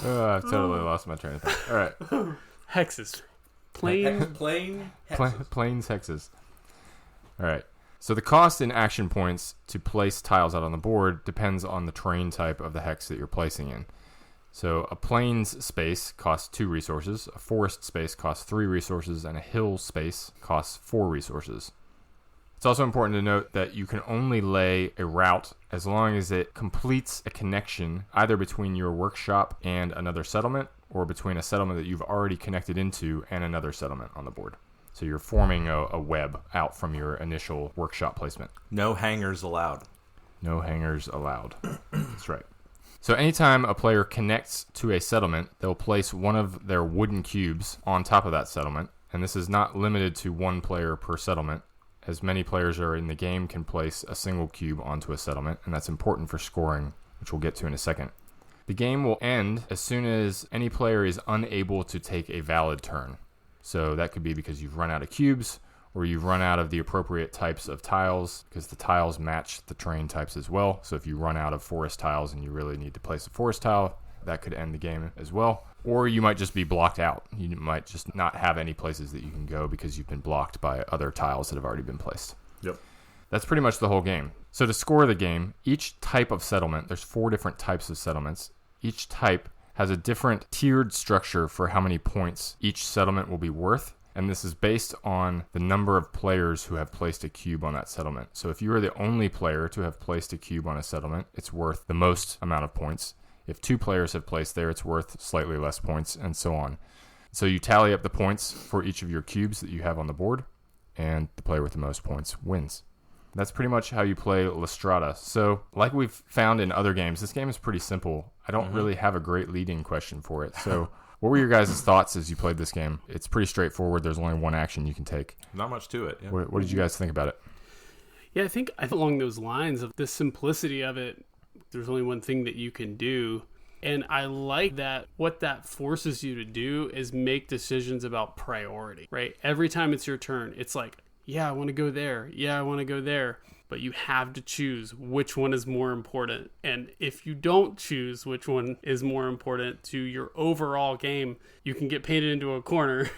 I've totally lost my train of thought. All right. Hexes. Plain Plains hexes. All right. So the cost in action points to place tiles out on the board depends on the terrain type of the hex that you're placing in. So a plains space costs 2 resources, a forest space costs 3 resources, and a hill space costs 4 resources. It's also important to note that you can only lay a route as long as it completes a connection either between your workshop and another settlement or between a settlement that you've already connected into and another settlement on the board. So you're forming a web out from your initial workshop placement. No hangers allowed. No hangers allowed. That's right. So anytime a player connects to a settlement, they'll place one of their wooden cubes on top of that settlement. And this is not limited to 1 player per settlement. As many players are in the game can place a single cube onto a settlement, and that's important for scoring, which we'll get to in a second. The game will end as soon as any player is unable to take a valid turn. So that could be because you've run out of cubes, or you've run out of the appropriate types of tiles, because the tiles match the terrain types as well. So if you run out of forest tiles and you really need to place a forest tile, that could end the game as well. Or you might just be blocked out. You might just not have any places that you can go because you've been blocked by other tiles that have already been placed. Yep. That's pretty much the whole game. So to score the game, each type of settlement, there's 4 different types of settlements. Each type has a different tiered structure for how many points each settlement will be worth, and this is based on the number of players who have placed a cube on that settlement. So if you are the only player to have placed a cube on a settlement, it's worth the most amount of points. If 2 players have placed there, it's worth slightly less points, and so on. So you tally up the points for each of your cubes that you have on the board, and the player with the most points wins. That's pretty much how you play Strada. So, like we've found in other games, this game is pretty simple. I don't really have a great leading question for it. So, what were your guys' thoughts as you played this game? It's pretty straightforward. There's only one action you can take. Not much to it. Yeah. What did you guys think about it? Yeah, I think along those lines of the simplicity of it, there's only one thing that you can do. And I like that what that forces you to do is make decisions about priority, right? Every time it's your turn, it's like, yeah, I want to go there. Yeah, I want to go there. But you have to choose which one is more important. And if you don't choose which one is more important to your overall game, you can get painted into a corner.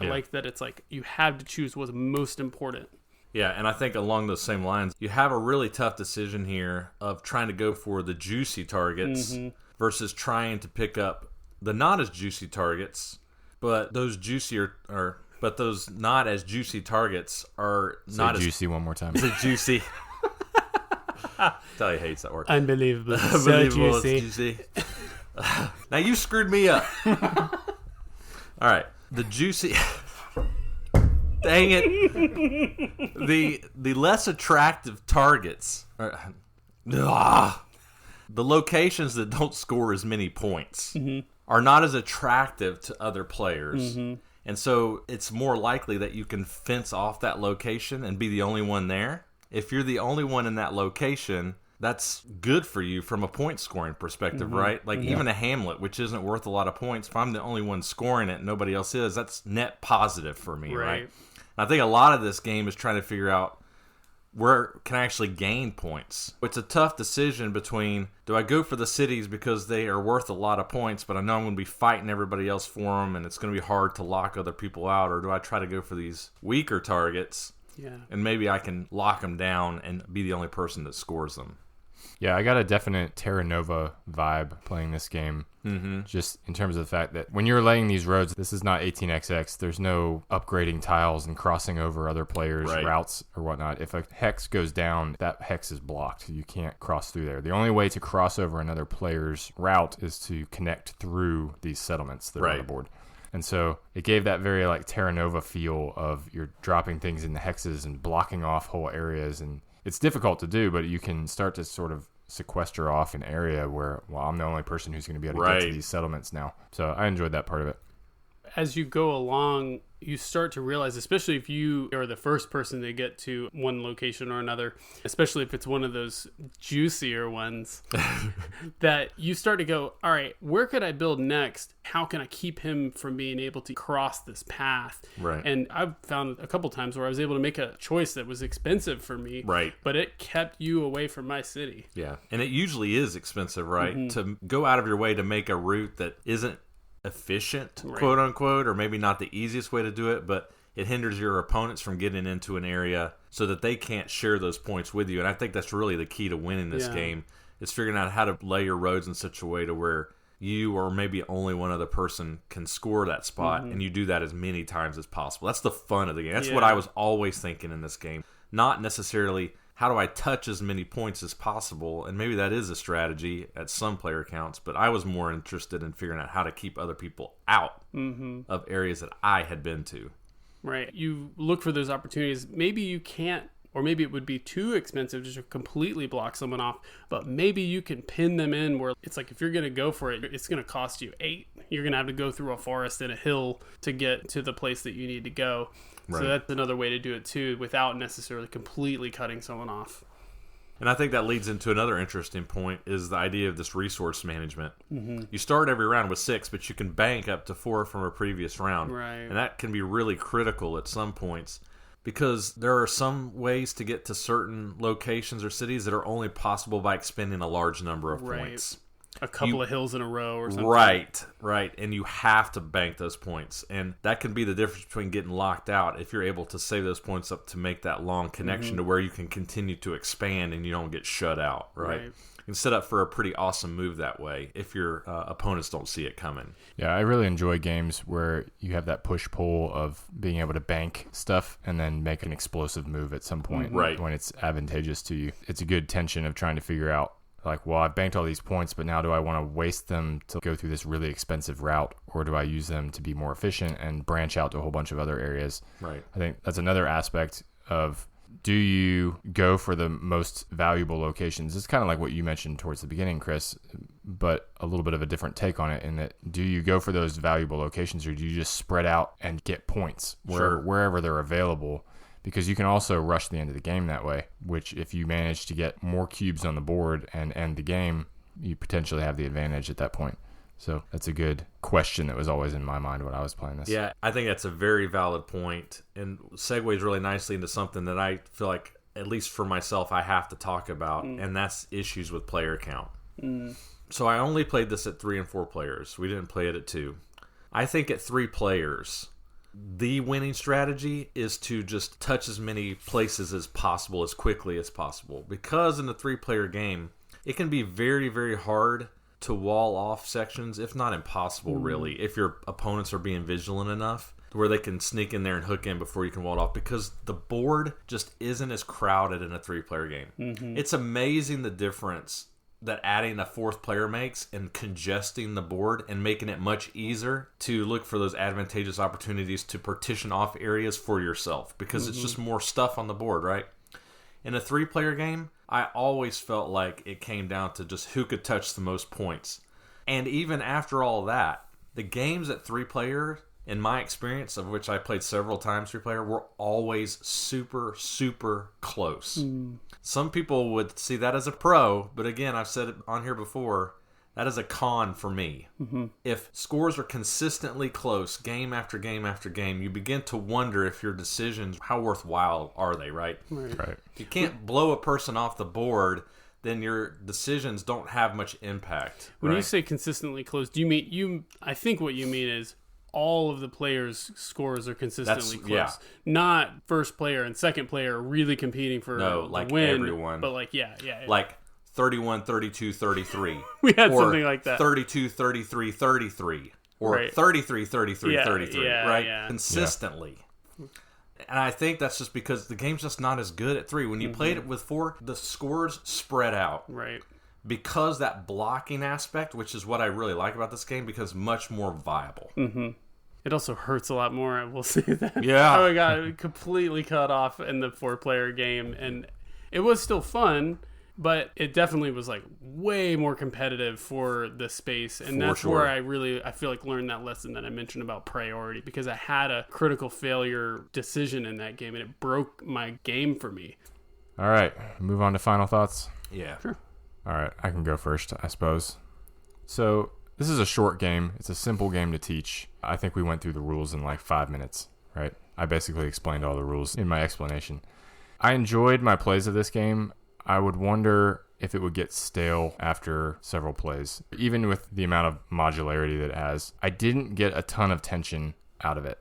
I like that it's like you have to choose what's most important. Yeah, and I think along those same lines, you have a really tough decision here of trying to go for the juicy targets versus trying to pick up the not as juicy targets, but those juicier or But those not as juicy targets are not as juicy one more time. Is it juicy? Tell he hates that word. Unbelievable. Unbelievable. So juicy. It's juicy. Now you screwed me up. All right. The juicy. Dang it. The less attractive targets. The locations that don't score as many points are not as attractive to other players. And so it's more likely that you can fence off that location and be the only one there. If you're the only one in that location, that's good for you from a point scoring perspective, right? Like even a hamlet, which isn't worth a lot of points, if I'm the only one scoring it and nobody else is, that's net positive for me, right? And I think a lot of this game is trying to figure out where can I actually gain points. It's a tough decision between, do I go for the cities because they are worth a lot of points, but I know I'm going to be fighting everybody else for them and it's going to be hard to lock other people out, or do I try to go for these weaker targets and maybe I can lock them down and be the only person that scores them? Yeah, I got a definite Terra Nova vibe playing this game. Just in terms of the fact that when you're laying these roads, this is not 18xx. There's no upgrading tiles and crossing over other players' routes or whatnot. If a hex goes down, that hex is blocked. You can't cross through there. The only way to cross over another player's route is to connect through these settlements that are on the board. And so it gave that very like Terra Nova feel of you're dropping things in the hexes and blocking off whole areas. And it's difficult to do, but you can start to sort of sequester off an area where, well, I'm the only person who's going to be able to get to these settlements now. So I enjoyed that part of it. As you go along, you start to realize, especially if you are the first person to get to one location or another, especially if it's one of those juicier ones, that you start to go, all right, where could I build next? How can I keep him from being able to cross this path? And I've found a couple times where I was able to make a choice that was expensive for me, but it kept you away from my city. And it usually is expensive, right? To go out of your way to make a route that isn't efficient, quote unquote, or maybe not the easiest way to do it, but it hinders your opponents from getting into an area so that they can't share those points with you. And I think that's really the key to winning this game, is figuring out how to lay your roads in such a way to where you or maybe only one other person can score that spot, and you do that as many times as possible. That's the fun of the game. That's what I was always thinking in this game. Not necessarily how do I touch as many points as possible, and maybe that is a strategy at some player counts, but I was more interested in figuring out how to keep other people out of areas that I had been to. You look for those opportunities. Maybe you can't, or maybe it would be too expensive to just completely block someone off, but maybe you can pin them in where it's like if you're going to go for it, it's going to cost you 8. You're going to have to go through a forest and a hill to get to the place that you need to go. So that's another way to do it too, without necessarily completely cutting someone off. And I think that leads into another interesting point, is the idea of this resource management. You start every round with 6, but you can bank up to 4 from a previous round. And that can be really critical at some points, because there are some ways to get to certain locations or cities that are only possible by expending a large number of points. A couple of hills in a row or something. Right. And you have to bank those points. And that can be the difference between getting locked out if you're able to save those points up to make that long connection to where you can continue to expand and you don't get shut out, right? You can set up for a pretty awesome move that way if your opponents don't see it coming. Yeah, I really enjoy games where you have that push-pull of being able to bank stuff and then make an explosive move at some point when it's advantageous to you. It's a good tension of trying to figure out, like, well, I've banked all these points, but now do I want to waste them to go through this really expensive route, or do I use them to be more efficient and branch out to a whole bunch of other areas? I think that's another aspect of, do you go for the most valuable locations? It's kind of like what you mentioned towards the beginning, Chris, but a little bit of a different take on it, in that, do you go for those valuable locations, or do you just spread out and get points wherever they're available? Because you can also rush the end of the game that way, which if you manage to get more cubes on the board and end the game, you potentially have the advantage at that point. So that's a good question that was always in my mind when I was playing this. Yeah, I think that's a very valid point, and segues really nicely into something that I feel like, at least for myself, I have to talk about, and that's issues with player count. So I only played this at 3 and 4 players. We didn't play it at 2. I think at 3 players, the winning strategy is to just touch as many places as possible as quickly as possible, because in a 3-player game it can be very, very hard to wall off sections, if not impossible really, if your opponents are being vigilant enough where they can sneak in there and hook in before you can wall it off, because the board just isn't as crowded in a 3-player game. Mm-hmm. It's amazing the difference that adding a 4th player makes and congesting the board and making it much easier to look for those advantageous opportunities to partition off areas for yourself, because it's just more stuff on the board, right? In a 3-player game, I always felt like it came down to just who could touch the most points. And even after all that, the games at 3-player, in my experience, of which I played several times 3-player, were always super, super close. Some people would see that as a pro, but again, I've said it on here before, that is a con for me. If scores are consistently close, game after game after game, you begin to wonder if your decisions, how worthwhile are they, right? Right. If you can't blow a person off the board, then your decisions don't have much impact. When you say consistently close, do you mean I think what you mean is all of the players' scores are consistently close. Yeah. Not first player and second player really competing for like a win. Everyone. But like, yeah. Like 31, 32, 33. We had or something like that. 32, 33, 33. Or Right. 33, 33, 33. Right? Yeah. Consistently. And I think that's just because the game's just not as good at 3. When you played it with 4, the scores spread out. Right. Because that blocking aspect, which is what I really like about this game, becomes much more viable. It also hurts a lot more, I will say that. Yeah. I got completely cut off in the 4-player game, and it was still fun, but it definitely was like way more competitive for the space, and that's where I feel like learned that lesson that I mentioned about priority, because I had a critical failure decision in that game, and it broke my game for me. All right, move on to final thoughts. Yeah. Sure. All right, I can go first, I suppose. So this is a short game. It's a simple game to teach. I think we went through the rules in like 5 minutes, right? I basically explained all the rules in my explanation. I enjoyed my plays of this game. I would wonder if it would get stale after several plays, even with the amount of modularity that it has. I didn't get a ton of tension out of it.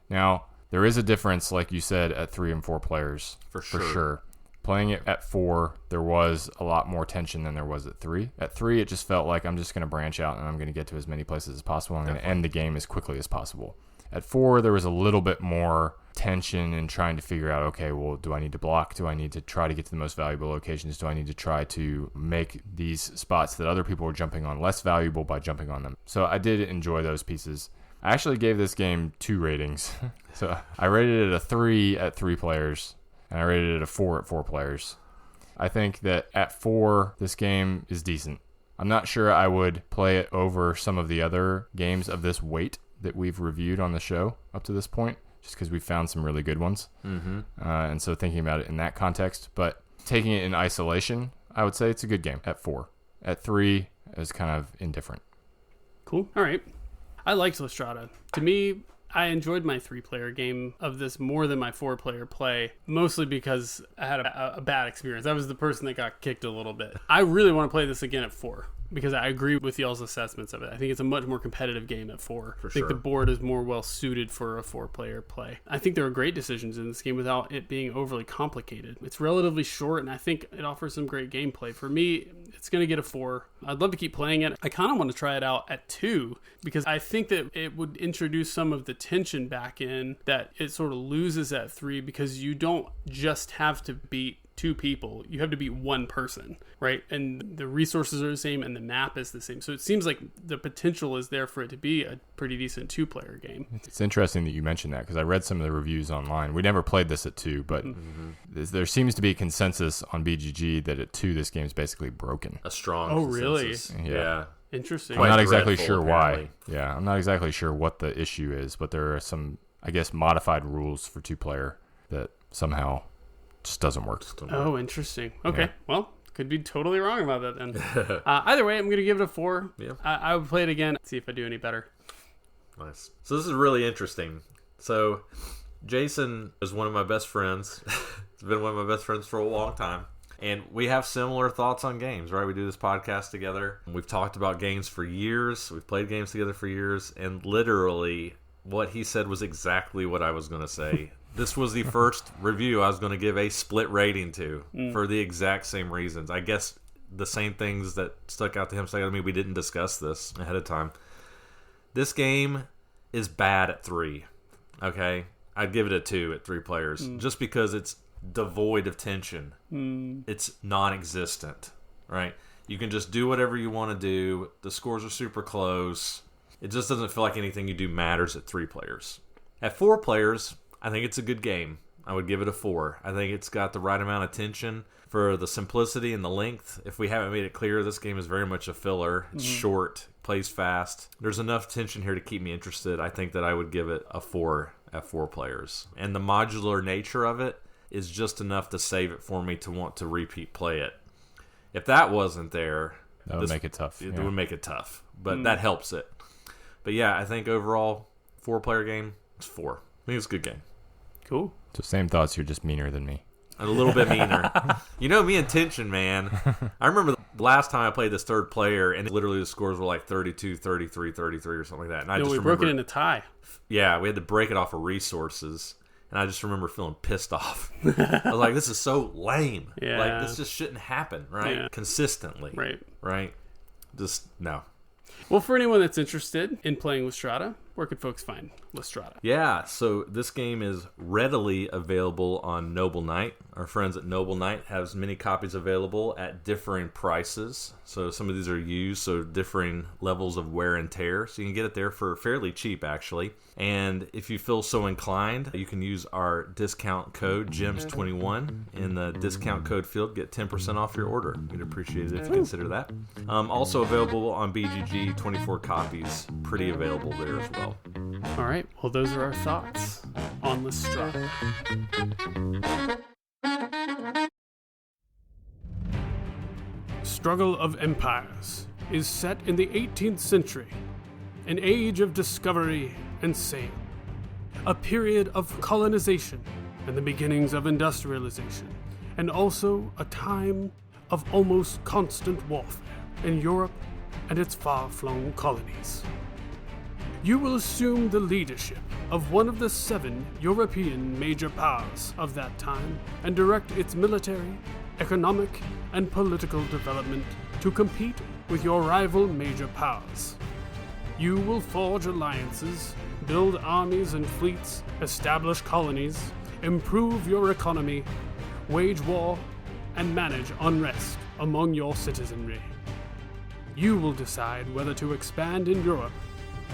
Now, there is a difference, like you said, at 3 and 4 players. For sure. Playing it at 4, there was a lot more tension than there was at 3. At 3, it just felt like I'm just going to branch out and I'm going to get to as many places as possible. I'm going to end the game as quickly as possible. At 4, there was a little bit more tension in trying to figure out, okay, well, do I need to block? Do I need to try to get to the most valuable locations? Do I need to try to make these spots that other people are jumping on less valuable by jumping on them? So I did enjoy those pieces. I actually gave this game 2 ratings. So I rated it a 3 at 3 players, and I rated it a 4 at 4 players. I think that at 4, this game is decent. I'm not sure I would play it over some of the other games of this weight that we've reviewed on the show up to this point, just because we've found some really good ones. And so thinking about it in that context, but taking it in isolation, I would say it's a good game at 4. At 3 is kind of indifferent. Cool. All right. I liked Strada. To me, I enjoyed my 3-player game of this more than my 4-player play, mostly because I had a bad experience. I was the person that got kicked a little bit. I really want to play this again at 4, because I agree with y'all's assessments of it. I think it's a much more competitive game at 4. I think the board is more well suited for a 4-player play. I think there are great decisions in this game without it being overly complicated. It's relatively short, and I think it offers some great gameplay. For me, it's going to get a 4. I'd love to keep playing it. I kind of want to try it out at 2, because I think that it would introduce some of the tension back in that it sort of loses at 3, because you don't just have to beat 2 people, you have to beat 1 person, right? And the resources are the same and the map is the same. So it seems like the potential is there for it to be a pretty decent 2-player game. It's interesting that you mentioned that, because I read some of the reviews online. We never played this at 2, but there seems to be consensus on BGG that at 2 this game is basically broken. A strong consensus. Really? Yeah. Interesting. I'm not exactly sure apparently. why. Yeah, I'm not exactly sure what the issue is, but there are some, I guess, modified rules for 2-player that somehow just doesn't work. Oh, interesting. Okay, well, could be totally wrong about that then. Either way, I'm going to give it a 4. Yeah. I would play it again, see if I do any better. Nice. So this is really interesting. So Jason is one of my best friends. He's been one of my best friends for a long time. And we have similar thoughts on games, right? We do this podcast together. We've talked about games for years. We've played games together for years. And literally, what he said was exactly what I was going to say. This was the first review I was going to give a split rating to for the exact same reasons. I guess the same things that stuck out to him stuck out to me. We didn't discuss this ahead of time. This game is bad at 3. Okay, I'd give it a 2 at 3 players, just because it's devoid of tension. It's non-existent, right? You can just do whatever you want to do. The scores are super close. It just doesn't feel like anything you do matters at 3 players. At 4 players, I think it's a good game. I would give it a 4. I think it's got the right amount of tension for the simplicity and the length. If we haven't made it clear, this game is very much a filler. It's short, plays fast. There's enough tension here to keep me interested. I think that I would give it a 4 at 4 players. And the modular nature of it is just enough to save it for me to want to repeat play it. If that wasn't there, that would make it tough. It would make it tough, but that helps it. But yeah, I think overall, 4-player game, it's 4. I think it's a good game. Cool. So same thoughts, you're just meaner than me. A little bit meaner. You know me and tension, man. I remember the last time I played this 3rd player, and literally the scores were like 32, 33, 33 or something like that. And I just remember, broke it in a tie. Yeah, we had to break it off of resources. And I just remember feeling pissed off. I was like, this is so lame. Yeah. Like, this just shouldn't happen, right? Yeah. Consistently. Right. Just, no. Well, for anyone that's interested in playing with Strada, where could folks find Strada? Yeah, so this game is readily available on Noble Knight. Our friends at Noble Knight have many copies available at differing prices. So some of these are used, so differing levels of wear and tear. So you can get it there for fairly cheap, actually. And if you feel so inclined, you can use our discount code, GEMS21, in the discount code field. Get 10% off your order. We'd appreciate it if you consider that. Also available on BGG, 24 copies. Pretty available there as well. All right. Well, those are our thoughts on Strada. Struggle of Empires is set in the 18th century, an age of discovery and sail, a period of colonization and the beginnings of industrialization, and also a time of almost constant warfare in Europe and its far-flung colonies. You will assume the leadership of one of the 7 European major powers of that time and direct its military, economic, and political development to compete with your rival major powers. You will forge alliances, build armies and fleets, establish colonies, improve your economy, wage war, and manage unrest among your citizenry. You will decide whether to expand in Europe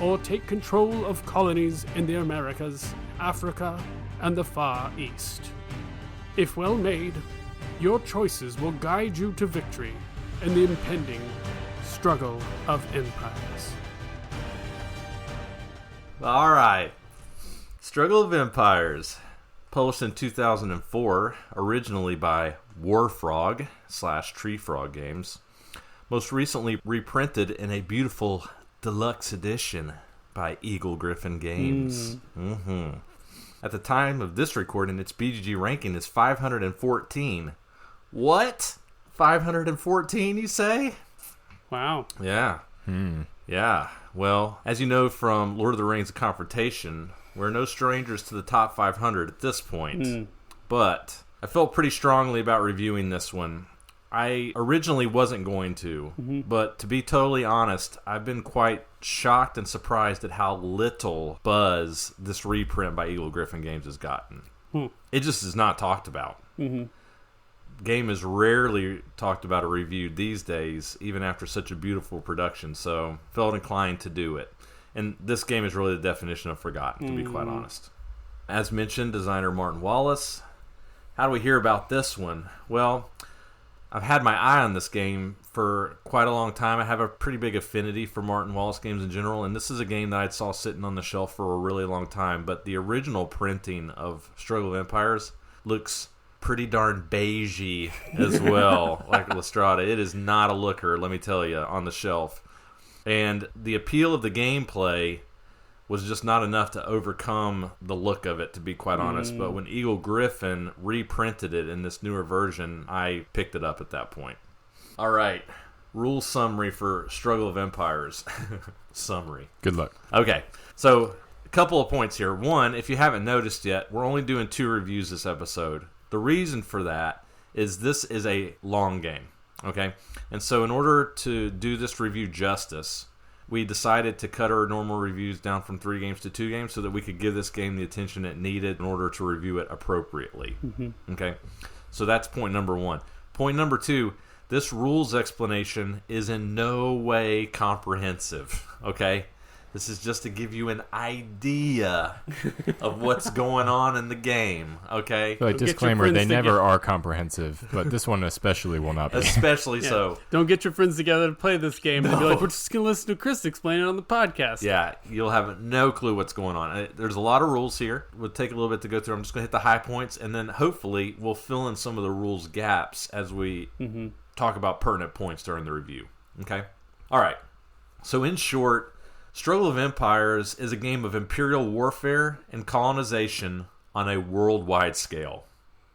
or take control of colonies in the Americas, Africa, and the Far East. If well made, your choices will guide you to victory in the impending struggle of empires. All right. Struggle of Empires. Published in 2004, originally by Warfrog / Tree Frog Games. Most recently reprinted in a beautiful deluxe edition by Eagle Griffin Games. At the time of this recording, its BGG ranking is 514. What? 514, you say? Wow. Yeah. Yeah. Well, as you know from Lord of the Rings: The Confrontation, we're no strangers to the top 500 at this point. But I felt pretty strongly about reviewing this one. I originally wasn't going to, but to be totally honest, I've been quite shocked and surprised at how little buzz this reprint by Eagle Griffin Games has gotten. It just is not talked about. Game is rarely talked about or reviewed these days, even after such a beautiful production, so felt inclined to do it. And this game is really the definition of forgotten, to be quite honest. As mentioned, designer Martin Wallace. How do we hear about this one? Well, I've had my eye on this game for quite a long time. I have a pretty big affinity for Martin Wallace games in general, and this is a game that I saw sitting on the shelf for a really long time. But the original printing of Struggle of Empires looks pretty darn beigey as well, like Strada. It is not a looker, let me tell you, on the shelf. And the appeal of the gameplay was just not enough to overcome the look of it, to be quite honest. But when Eagle Griffin reprinted it in this newer version, I picked it up at that point. All right. Rule summary for Struggle of Empires. Summary. Good luck. Okay. So, a couple of points here. One, if you haven't noticed yet, we're only doing 2 reviews this episode. The reason for that is this is a long game. Okay? And so in order to do this review justice, we decided to cut our normal reviews down from 3 games to 2 games so that we could give this game the attention it needed in order to review it appropriately. Okay? So that's point number 1. Point number 2, this rules explanation is in no way comprehensive. Okay? This is just to give you an idea of what's going on in the game, okay? So, disclaimer, they never are comprehensive, but this one especially will not be. Especially so. Don't get your friends together to play this game and be like, we're just going to listen to Chris explain it on the podcast. Yeah, you'll have no clue what's going on. There's a lot of rules here. We'll take a little bit to go through. I'm just going to hit the high points, and then hopefully we'll fill in some of the rules gaps as we talk about pertinent points during the review, okay? All right. So in short, Struggle of Empires is a game of imperial warfare and colonization on a worldwide scale.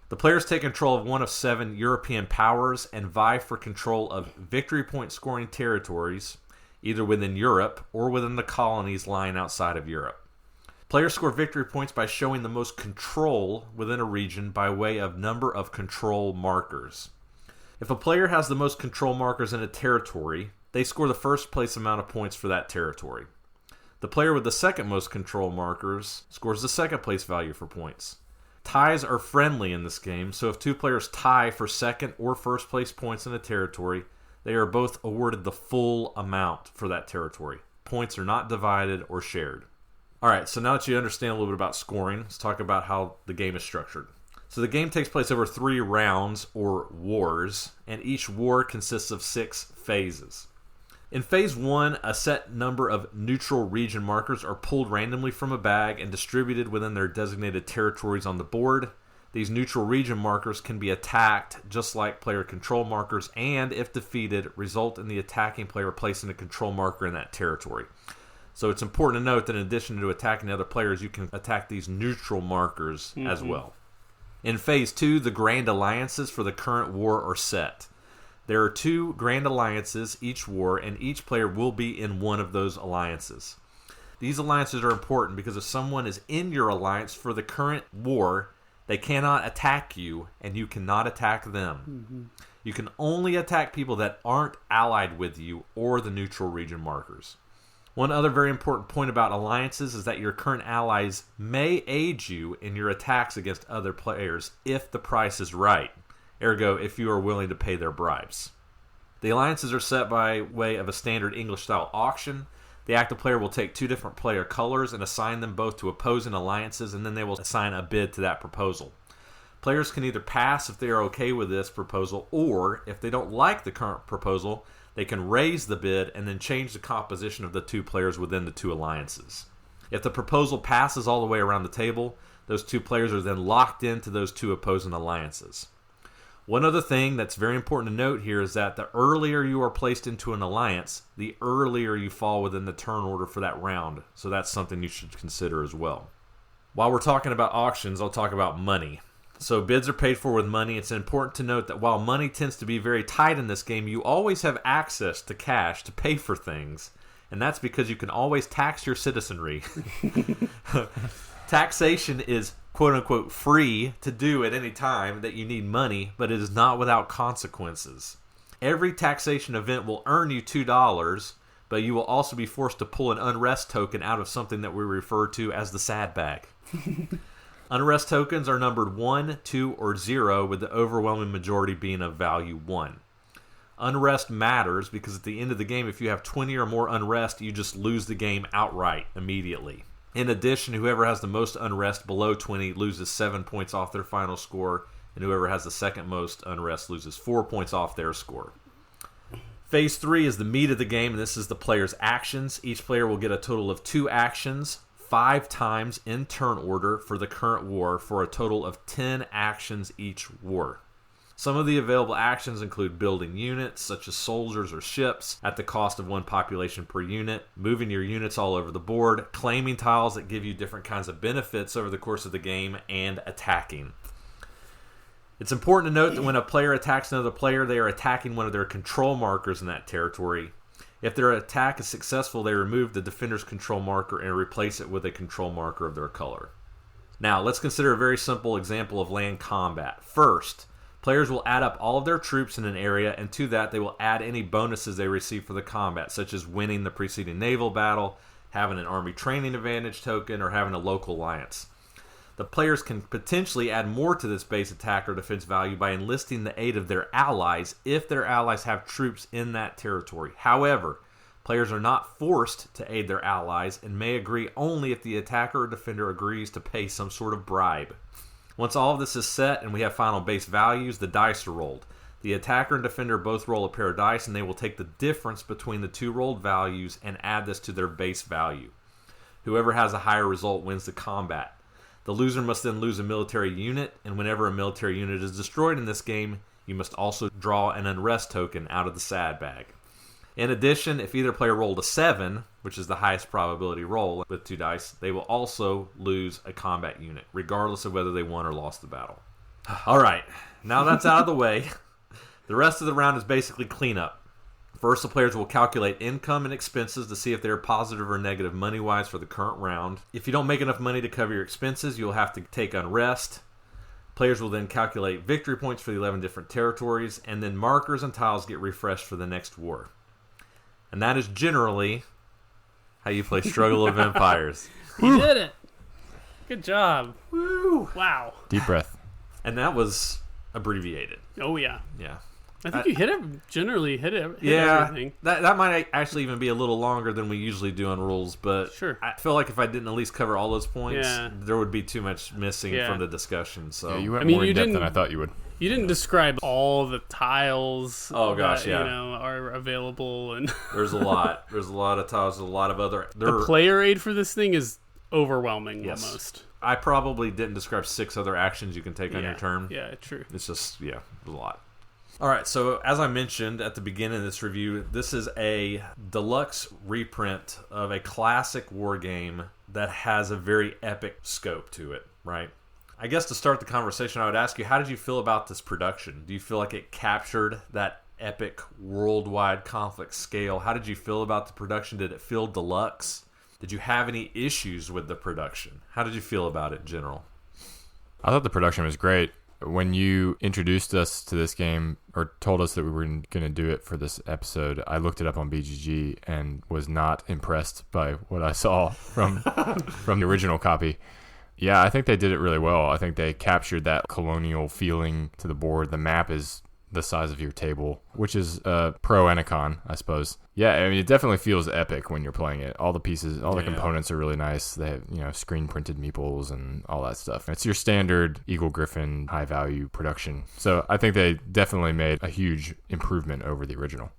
The players take control of one of 7 European powers and vie for control of victory point scoring territories, either within Europe or within the colonies lying outside of Europe. Players score victory points by showing the most control within a region by way of number of control markers. If a player has the most control markers in a territory, they score the first place amount of points for that territory. The player with the second most control markers scores the second place value for points. Ties are friendly in this game, so if 2 players tie for second or first place points in a territory, they are both awarded the full amount for that territory. Points are not divided or shared. Alright, so now that you understand a little bit about scoring, let's talk about how the game is structured. So the game takes place over 3 rounds, or wars, and each war consists of 6 phases. In Phase 1, a set number of neutral region markers are pulled randomly from a bag and distributed within their designated territories on the board. These neutral region markers can be attacked just like player control markers, and if defeated, result in the attacking player placing a control marker in that territory. So it's important to note that in addition to attacking the other players, you can attack these neutral markers as well. In Phase 2, the Grand Alliances for the current war are set. There are 2 Grand Alliances each war, and each player will be in one of those alliances. These alliances are important because if someone is in your alliance for the current war, they cannot attack you, and you cannot attack them. You can only attack people that aren't allied with you or the neutral region markers. One other very important point about alliances is that your current allies may aid you in your attacks against other players if the price is right. Ergo, if you are willing to pay their bribes. The alliances are set by way of a standard English-style auction. The active player will take 2 different player colors and assign them both to opposing alliances, and then they will assign a bid to that proposal. Players can either pass if they are okay with this proposal, or if they don't like the current proposal, they can raise the bid and then change the composition of the 2 players within the 2 alliances. If the proposal passes all the way around the table, those 2 players are then locked into those 2 opposing alliances. One other thing that's very important to note here is that the earlier you are placed into an alliance, the earlier you fall within the turn order for that round. So that's something you should consider as well. While we're talking about auctions, I'll talk about money. So bids are paid for with money. It's important to note that while money tends to be very tight in this game, you always have access to cash to pay for things. And that's because you can always tax your citizenry. Taxation is quote-unquote free to do at any time that you need money, but it is not without consequences. Every taxation event will earn you $2, but you will also be forced to pull an unrest token out of something that we refer to as the sad bag. Unrest tokens are numbered 1, 2, or 0, with the overwhelming majority being of value 1. Unrest matters because at the end of the game, if you have 20 or more unrest, you just lose the game outright immediately. In addition, whoever has the most unrest below 20 loses 7 points off their final score, and whoever has the second most unrest loses 4 points off their score. Phase 3 is the meat of the game, and this is the player's actions. Each player will get a total of 2 actions, 5 times in turn order for the current war, for a total of 10 actions each war. Some of the available actions include building units, such as soldiers or ships, at the cost of 1 population per unit, moving your units all over the board, claiming tiles that give you different kinds of benefits over the course of the game, and attacking. It's important to note that when a player attacks another player, they are attacking one of their control markers in that territory. If their attack is successful, they remove the defender's control marker and replace it with a control marker of their color. Now, let's consider a very simple example of land combat. First, Players will add up all of their troops in an area, and to that they will add any bonuses they receive for the combat, such as winning the preceding naval battle, having an army training advantage token, or having a local alliance. The players can potentially add more to this base attack or defense value by enlisting the aid of their allies if their allies have troops in that territory. However, players are not forced to aid their allies and may agree only if the attacker or defender agrees to pay some sort of bribe. Once all of this is set and we have final base values, the dice are rolled. The attacker and defender both roll a pair of dice, and they will take the difference between the two rolled values and add this to their base value. Whoever has a higher result wins the combat. The loser must then lose a military unit, and whenever a military unit is destroyed in this game, you must also draw an unrest token out of the sad bag. In addition, if either player rolled a 7, which is the highest probability roll with 2 dice, they will also lose a combat unit, regardless of whether they won or lost the battle. Alright, now that's out of the way, the rest of the round is basically cleanup. First, the players will calculate income and expenses to see if they are positive or negative money-wise for the current round. If you don't make enough money to cover your expenses, you'll have to take unrest. Players will then calculate victory points for the 11 different territories, and then markers and tiles get refreshed for the next war. And that is generally how you play Struggle of Empires. You did it! Good job. Woo! Wow. Deep breath. And that was abbreviated. Oh, yeah. Yeah. I think you hit Yeah, everything. that might actually even be a little longer than we usually do on rules, but Sure. I feel like if I didn't at least cover all those points, Yeah. there would be too much missing Yeah. from the discussion. So Yeah, you went more in depth than I thought you would. You didn't describe all the tiles Oh, gosh, that, yeah. Are available. And there's a lot. There's a lot of tiles, a lot of other... the player aid for this thing is overwhelming Yes. almost. I probably didn't describe 6 other actions you can take on your turn. Yeah, true. It's just, a lot. All right, so as I mentioned at the beginning of this review, this is a deluxe reprint of a classic war game that has a very epic scope to it, right? I guess to start the conversation, I would ask you, how did you feel about this production? Do you feel like it captured that epic worldwide conflict scale? How did you feel about the production? Did it feel deluxe? Did you have any issues with the production? How did you feel about it in general? I thought the production was great. When you introduced us to this game or told us that we were going to do it for this episode, I looked it up on BGG and was not impressed by what I saw from the original copy. Yeah, I think they did it really well. I think they captured that colonial feeling to the board. The map is the size of your table, which is a pro and a con, I suppose. Yeah, I mean, it definitely feels epic when you're playing it. All the pieces, all the components are really nice. They have, screen printed meeples and all that stuff. It's your standard Eagle Griffin high value production. So I think they definitely made a huge improvement over the original.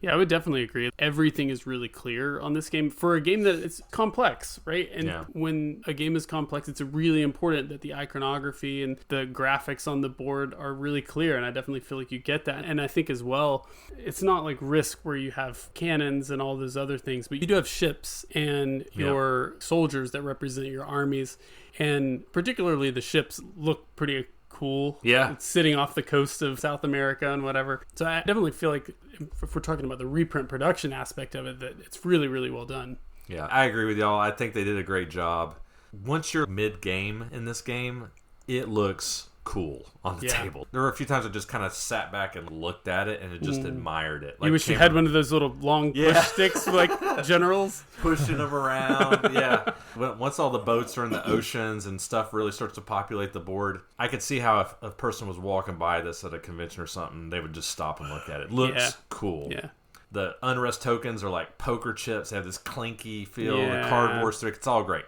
Yeah, I would definitely agree. Everything is really clear on this game for a game that it's complex, right? And when a game is complex, it's really important that the iconography and the graphics on the board are really clear. And I definitely feel like you get that. And I think as well, it's not like Risk where you have cannons and all those other things, but you do have ships and your soldiers that represent your armies. And particularly the ships look pretty cool. Yeah. It's sitting off the coast of South America and whatever. So I definitely feel like if we're talking about the reprint production aspect of it, that it's really, really well done. Yeah, I agree with y'all. I think they did a great job. Once you're mid-game in this game, it looks cool on the table. There were a few times I just kind of sat back and looked at it and just admired it. Like, you wish you had one of those little long push sticks like generals. Pushing them around. Yeah. Once all the boats are in the oceans and stuff really starts to populate the board, I could see how if a person was walking by this at a convention or something, they would just stop and look at it. Looks cool. Yeah. The unrest tokens are like poker chips. They have this clinky feel. The cardboard stick. It's all great.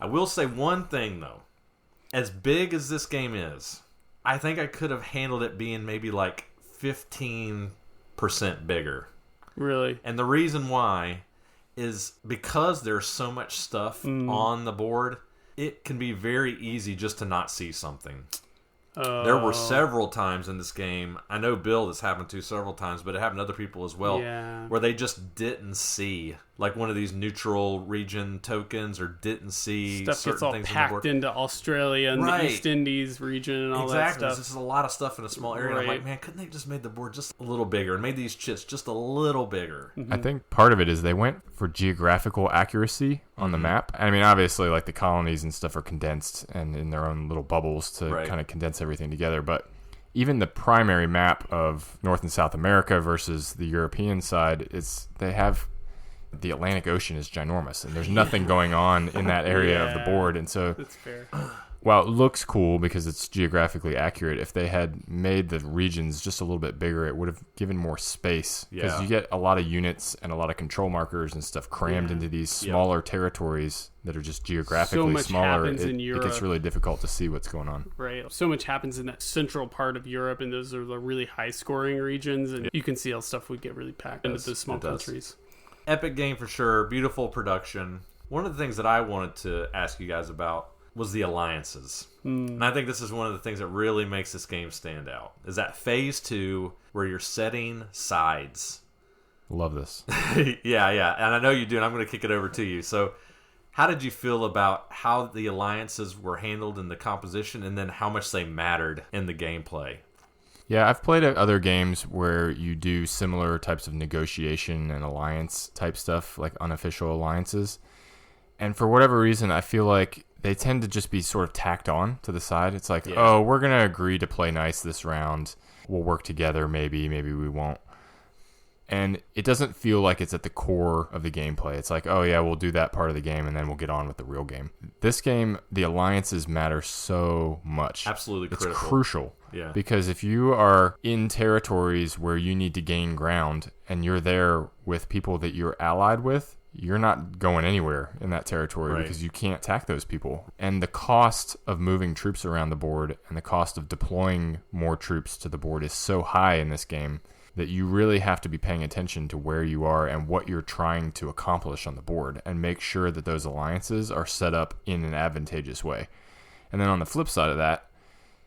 I will say one thing, though. As big as this game is, I think I could have handled it being maybe like 15% bigger. Really? And the reason why is because there's so much stuff on the board, it can be very easy just to not see something. There were several times in this game, I know Bill this happened to several times, but it happened to other people as well, where they just didn't see like one of these neutral region tokens or didn't see stuff certain gets all things on the packed board. into Australia and the East Indies region and all that stuff. This is a lot of stuff in a small area. I'm like, man, couldn't they just made the board just a little bigger and made these chips just a little bigger? I think part of it is they went for geographical accuracy on the map. I mean, obviously, like the colonies and stuff are condensed and in their own little bubbles to kind of condense everything together. But even the primary map of North and South America versus the European side, they have the Atlantic Ocean is ginormous, and there's nothing going on in that area of the board. And so that's fair. While it looks cool because it's geographically accurate, if they had made the regions just a little bit bigger, it would have given more space. Because you get a lot of units and a lot of control markers and stuff crammed into these smaller territories that are just geographically smaller. It gets really difficult to see what's going on. Right. So much happens in that central part of Europe, and those are the really high-scoring regions, and you can see how stuff would get really packed into those small countries. Epic game for sure. Beautiful production. One of the things that I wanted to ask you guys about was the alliances. And I think this is one of the things that really makes this game stand out, is that phase 2 where you're setting sides. Love this. Yeah. And I know you do, and I'm going to kick it over to you. So how did you feel about how the alliances were handled in the composition, and then how much they mattered in the gameplay? Yeah, I've played other games where you do similar types of negotiation and alliance type stuff, like unofficial alliances. And for whatever reason, I feel like they tend to just be sort of tacked on to the side. It's like, oh, we're going to agree to play nice this round. We'll work together, maybe we won't. And it doesn't feel like it's at the core of the gameplay. It's like, oh yeah, we'll do that part of the game and then we'll get on with the real game. This game, the alliances matter so much. Absolutely critical. It's crucial. Yeah. Because if you are in territories where you need to gain ground and you're there with people that you're allied with, you're not going anywhere in that territory because you can't attack those people. And the cost of moving troops around the board and the cost of deploying more troops to the board is so high in this game that you really have to be paying attention to where you are and what you're trying to accomplish on the board, and make sure that those alliances are set up in an advantageous way. And then on the flip side of that,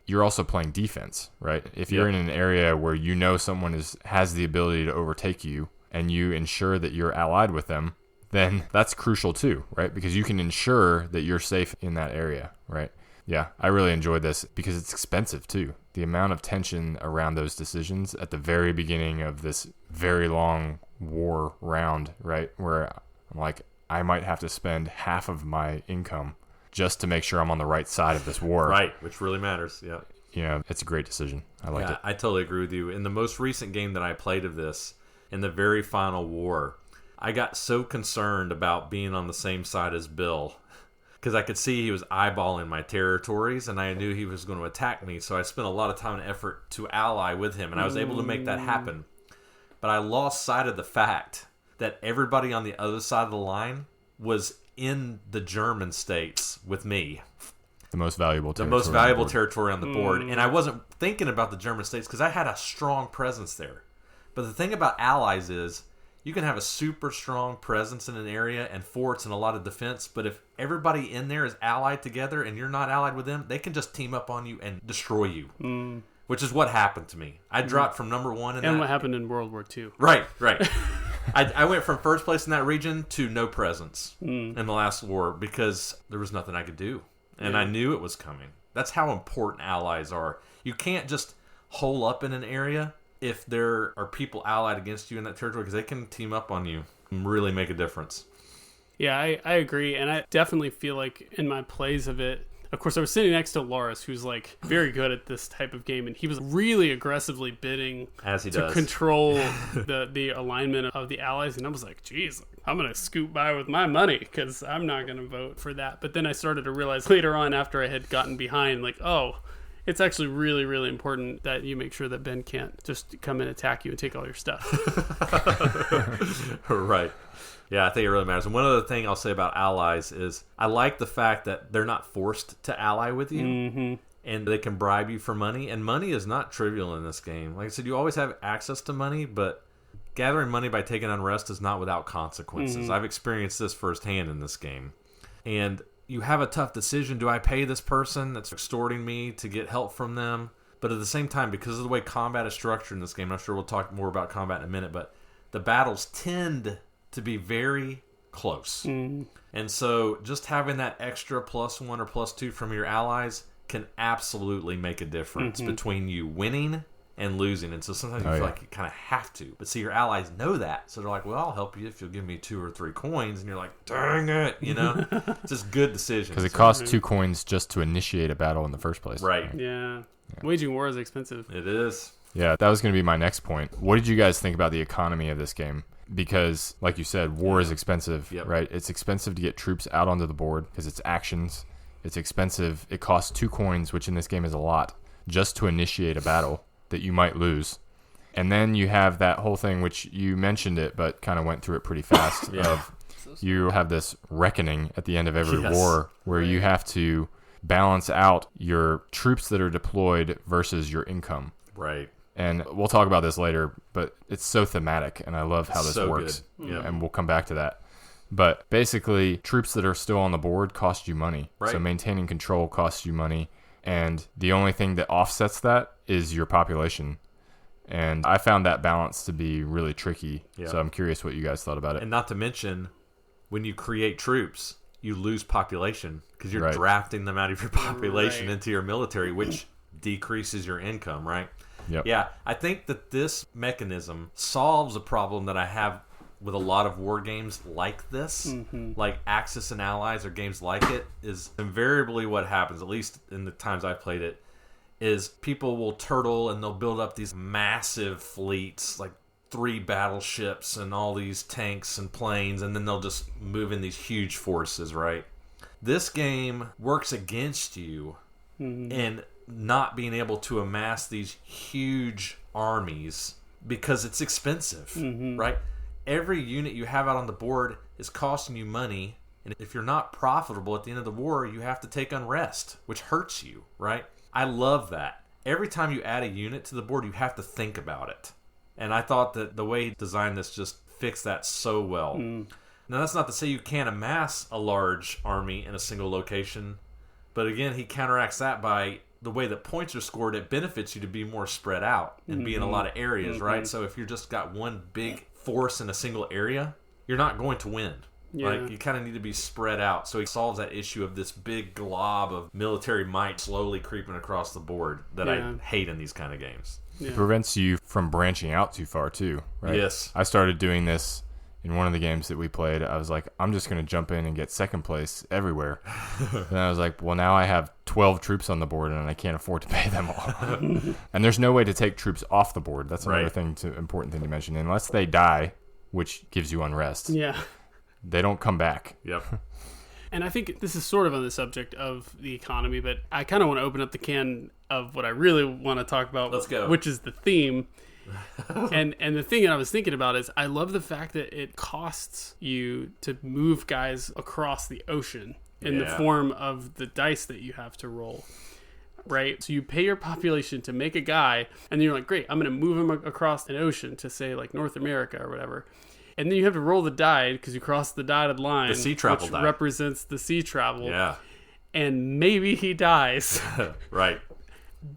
you're also playing defense, right? If you're in an area where you know someone has the ability to overtake you, and you ensure that you're allied with them, then that's crucial too, right? Because you can ensure that you're safe in that area, right? Yeah, I really enjoyed this because it's expensive too. The amount of tension around those decisions at the very beginning of this very long war round, right? Where I'm like, I might have to spend half of my income just to make sure I'm on the right side of this war. Right, which really matters, yeah. Yeah, it's a great decision. I liked it. I totally agree with you. In the most recent game that I played of this, in the very final war, I got so concerned about being on the same side as Bill because I could see he was eyeballing my territories, and I knew he was going to attack me, so I spent a lot of time and effort to ally with him, and I was able to make that happen. But I lost sight of the fact that everybody on the other side of the line was in the German states with me. The most valuable territory on the board. And I wasn't thinking about the German states because I had a strong presence there. But the thing about allies is you can have a super strong presence in an area and forts and a lot of defense, but if everybody in there is allied together and you're not allied with them, they can just team up on you and destroy you, which is what happened to me. I dropped from number 1 and what happened in World War II. Right. I went from first place in that region to no presence in the last war because there was nothing I could do, and I knew it was coming. That's how important allies are. You can't just hole up in an area if there are people allied against you in that territory, because they can team up on you and really make a difference. Yeah, I agree. And I definitely feel like in my plays of it, of course, I was sitting next to Loris, who's like very good at this type of game, and he was really aggressively bidding to control the alignment of the allies. And I was like, geez, I'm going to scoot by with my money because I'm not going to vote for that. But then I started to realize later on, after I had gotten behind, like, oh, it's actually really, really important that you make sure that Ben can't just come and attack you and take all your stuff. Right. Yeah, I think it really matters. And one other thing I'll say about allies is I like the fact that they're not forced to ally with you, and they can bribe you for money. And money is not trivial in this game. Like I said, you always have access to money, but gathering money by taking unrest is not without consequences. I've experienced this firsthand in this game. And you have a tough decision. Do I pay this person that's extorting me to get help from them? But at the same time, because of the way combat is structured in this game, I'm sure we'll talk more about combat in a minute, but the battles tend to be very close. And so just having that extra +1 or +2 from your allies can absolutely make a difference between you winning and losing. And so sometimes you feel like you kind of have to. But see, your allies know that. So they're like, well, I'll help you if you'll give me 2 or 3 coins. And you're like, dang it, you know? It's just good decisions. Because it costs 2 coins just to initiate a battle in the first place. Right. Yeah. Waging war is expensive. It is. Yeah, that was going to be my next point. What did you guys think about the economy of this game? Because, like you said, war is expensive, right? It's expensive to get troops out onto the board because it's actions. It's expensive. It costs 2 coins, which in this game is a lot, just to initiate a battle that you might lose. And then you have that whole thing, which you mentioned it, but kind of went through it pretty fast. You have this reckoning at the end of every war where you have to balance out your troops that are deployed versus your income. Right. And we'll talk about this later, but it's so thematic, and I love how this works. And we'll come back to that. But basically, troops that are still on the board cost you money. Right. So maintaining control costs you money. And the only thing that offsets that is your population. And I found that balance to be really tricky. Yeah. So I'm curious what you guys thought about it. And not to mention, when you create troops, you lose population because you're drafting them out of your population into your military, which decreases your income, right? Yep. Yeah, I think that this mechanism solves a problem that I have with a lot of war games like this, like Axis and Allies or games like it, is invariably what happens, at least in the times I've played it, is people will turtle and they'll build up these massive fleets, like 3 battleships and all these tanks and planes, and then they'll just move in these huge forces, right? This game works against you in not being able to amass these huge armies because it's expensive, right? Every unit you have out on the board is costing you money, and if you're not profitable at the end of the war, you have to take unrest, which hurts you, right? I love that. Every time you add a unit to the board, you have to think about it. And I thought that the way he designed this just fixed that so well. Now, that's not to say you can't amass a large army in a single location, but again, he counteracts that by the way that points are scored. It benefits you to be more spread out and be in a lot of areas, right? So if you're just got one big force in a single area, you're not going to win. Like, you kind of need to be spread out. So he solves that issue of this big glob of military might slowly creeping across the board that I hate in these kind of games. It prevents you from branching out too far too, right? Yes. I started doing this in one of the games that we played. I was like, I'm just going to jump in and get second place everywhere. And I was like, well, now I have 12 troops on the board and I can't afford to pay them all. And there's no way to take troops off the board. That's another important thing to mention. Unless they die, which gives you unrest. Yeah. They don't come back. Yep. And I think this is sort of on the subject of the economy, but I kind of want to open up the can of what I really want to talk about. Let's go. Which is the theme. and the thing that I was thinking about is I love the fact that it costs you to move guys across the ocean in the form of the dice that you have to roll. Right? So you pay your population to make a guy, and then you're like, great, I'm going to move him across an ocean to, say, like North America or whatever. And then you have to roll the die because you cross the dotted line, the sea travel which die represents the sea travel. Yeah. And maybe he dies. Right.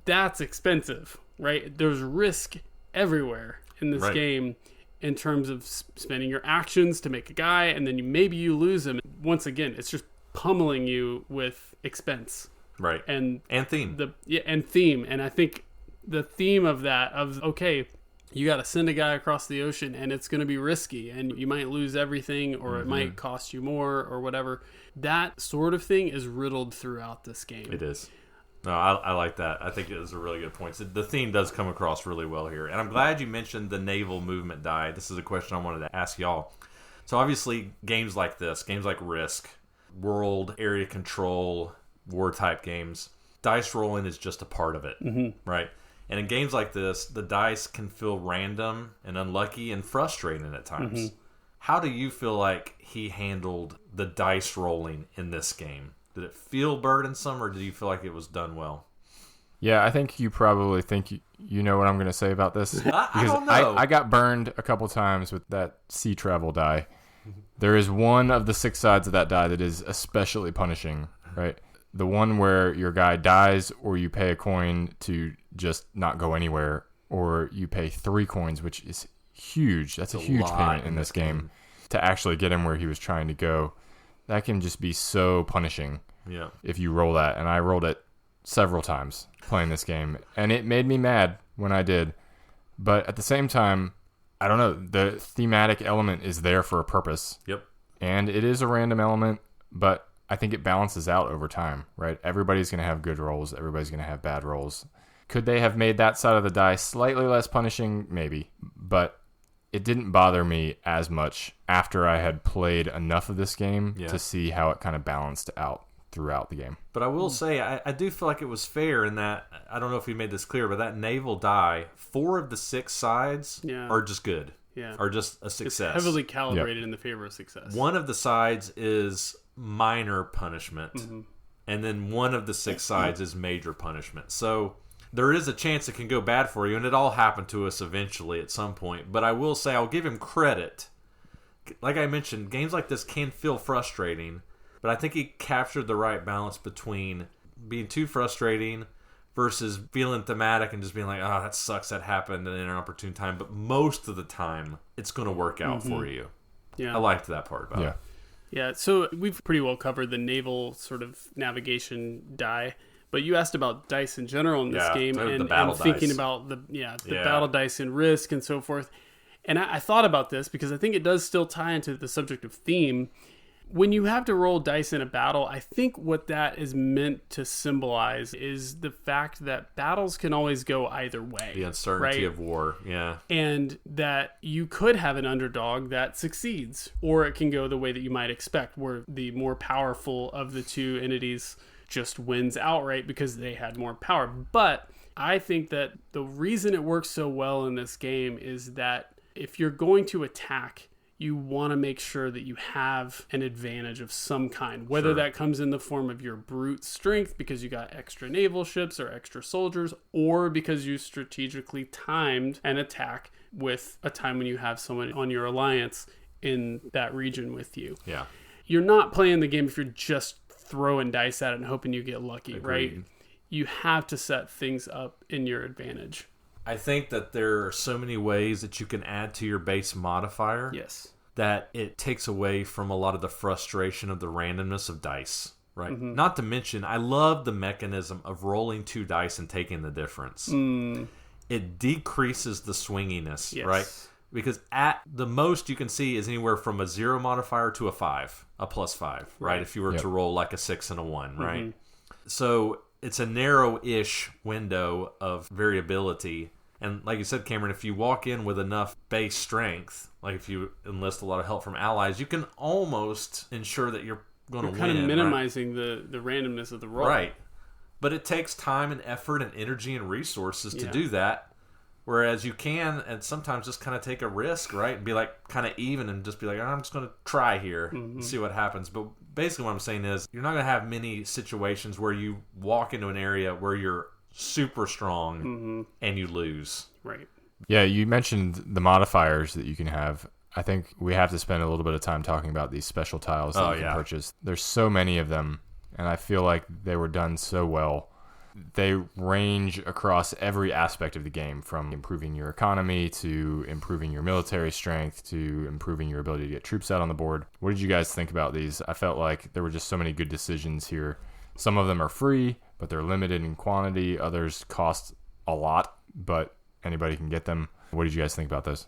That's expensive, right? There's risk everywhere in this game in terms of spending your actions to make a guy, and then maybe you lose him. Once again, it's just pummeling you with expense. Right. And theme. And theme. And I think the theme of that, okay, you got to send a guy across the ocean and it's going to be risky and you might lose everything or it might cost you more or whatever. That sort of thing is riddled throughout this game. It is. No, I like that. I think it is a really good point. The theme does come across really well here. And I'm glad you mentioned the naval movement die. This is a question I wanted to ask y'all. So obviously games like this, games like Risk, World, Area Control, war type games, dice rolling is just a part of it, right? And in games like this, the dice can feel random and unlucky and frustrating at times. How do you feel like he handled the dice rolling in this game? Did it feel burdensome, or did you feel like it was done well? Yeah, I think you probably think you know what I'm going to say about this. I don't know. I got burned a couple times with that sea travel die. There is one of the 6 sides of that die that is especially punishing, right? The one where your guy dies, or you pay a coin to just not go anywhere, or you pay 3 coins, which is huge. That's a huge payment in this game to actually get him where he was trying to go. That can just be so punishing if you roll that. And I rolled it several times playing this game, and it made me mad when I did. But at the same time, I don't know. The thematic element is there for a purpose. Yep. And it is a random element, but I think it balances out over time, right? Everybody's going to have good rolls. Everybody's going to have bad rolls. Could they have made that side of the die slightly less punishing? Maybe. But it didn't bother me as much after I had played enough of this game to see how it kind of balanced out throughout the game. But I will say, I do feel like it was fair in that, I don't know if we made this clear, but that naval die, 4 of the 6 sides are just good. Yeah. Are just a success. It's heavily calibrated in the favor of success. One of the sides is minor punishment. Mm-hmm. And then one of the 6 sides is major punishment. So there is a chance it can go bad for you, and it all happened to us eventually at some point. But I will say, I'll give him credit. Like I mentioned, games like this can feel frustrating, but I think he captured the right balance between being too frustrating versus feeling thematic and just being like, oh, that sucks, that happened in an opportune time. But most of the time, it's going to work out for you. Yeah, I liked that part about it. Yeah, so we've pretty well covered the naval sort of navigation die. But you asked about dice in general in this game and thinking about the battle dice and risk and so forth. And I thought about this because I think it does still tie into the subject of theme. When you have to roll dice in a battle, I think what that is meant to symbolize is the fact that battles can always go either way. The uncertainty of war, And that you could have an underdog that succeeds, or it can go the way that you might expect, where the more powerful of the two entities just wins outright because they had more power. But I think that the reason it works so well in this game is that if you're going to attack, you want to make sure that you have an advantage of some kind, whether that comes in the form of your brute strength because you got extra naval ships or extra soldiers, or because you strategically timed an attack with a time when you have someone on your alliance in that region with you. Yeah. You're not playing the game if you're just throwing dice at it and hoping you get lucky, Agreed. right? You have to set things up in your advantage. I think that there are so many ways that you can add to your base modifier. Yes. That it takes away from a lot of the frustration of the randomness of dice, right? Mm-hmm. Not to mention, I love the mechanism of rolling 2 dice and taking the difference. It decreases the swinginess, right? Because at the most you can see is anywhere from a 0 modifier to a 5, a +5, right? If you were to roll like a 6 and a 1, right? Mm-hmm. So it's a narrow-ish window of variability. And like you said, Cameron, if you walk in with enough base strength, like if you enlist a lot of help from allies, you can almost ensure that you're going to win. Kind of minimizing the randomness of the roll. Right. But it takes time and effort and energy and resources to do that. Whereas you can, and sometimes just kind of take a risk, right? And be like kind of even and just be like, I'm just going to try here and see what happens. But basically what I'm saying is you're not going to have many situations where you walk into an area where you're super strong and you lose. Right. Yeah, you mentioned the modifiers that you can have. I think we have to spend a little bit of time talking about these special tiles that you can purchase. There's so many of them, and I feel like they were done so well. They range across every aspect of the game, from improving your economy to improving your military strength to improving your ability to get troops out on the board. What did you guys think about these? I felt like there were just so many good decisions here. Some of them are free, but they're limited in quantity. Others cost a lot, but anybody can get them. What did you guys think about those?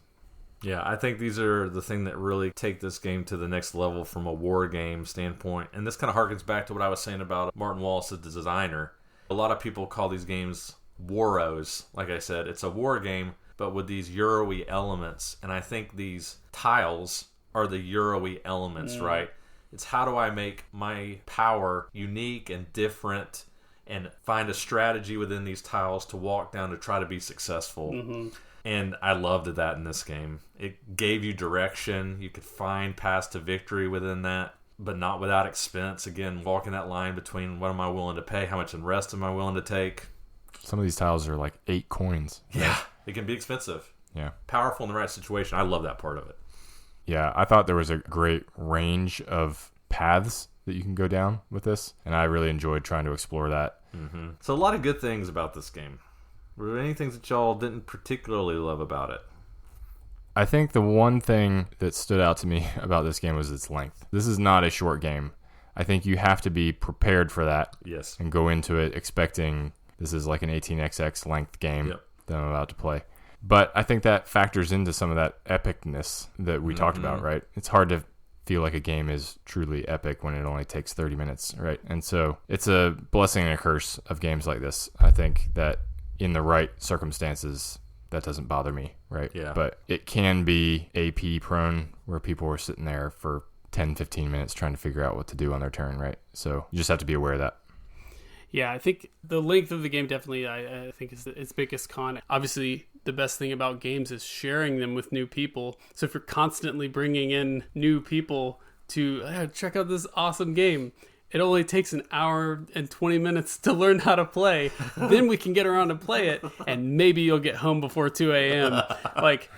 Yeah, I think these are the thing that really take this game to the next level from a war game standpoint. And this kind of harkens back to what I was saying about Martin Wallace, the designer. A lot of people call these games Waros. Like I said, it's a war game, but with these Euro-y elements. And I think these tiles are the Euro-y elements, right? It's how do I make my power unique and different and find a strategy within these tiles to walk down to try to be successful. And I loved that in this game. It gave you direction. You could find paths to victory within that, but not without expense. Again, walking that line between what am I willing to pay, how much in rest am I willing to take. Some of these tiles are like 8 coins. Yeah, it can be expensive. Yeah. Powerful in the right situation. I love that part of it. Yeah, I thought there was a great range of paths that you can go down with this, and I really enjoyed trying to explore that. So a lot of good things about this game. Were there any things that y'all didn't particularly love about it? I think the one thing that stood out to me about this game was its length. This is not a short game. I think you have to be prepared for that. Yes. And go into it expecting this is like an 18xx length game. Yep. that I'm about to play. But I think that factors into some of that epicness that we talked about, right? It's hard to feel like a game is truly epic when it only takes 30 minutes, right? And so it's a blessing and a curse of games like this. I think that in the right circumstances, that doesn't bother me, right? Yeah. But it can be AP prone where people are sitting there for 10, 15 minutes trying to figure out what to do on their turn, right? So you just have to be aware of that. Yeah, I think the length of the game definitely, I think, is its biggest con. Obviously, the best thing about games is sharing them with new people. So if you're constantly bringing in new people to check out this awesome game, it only takes an hour and 20 minutes to learn how to play. Then we can get around and play it, and maybe you'll get home before 2 a.m. Like,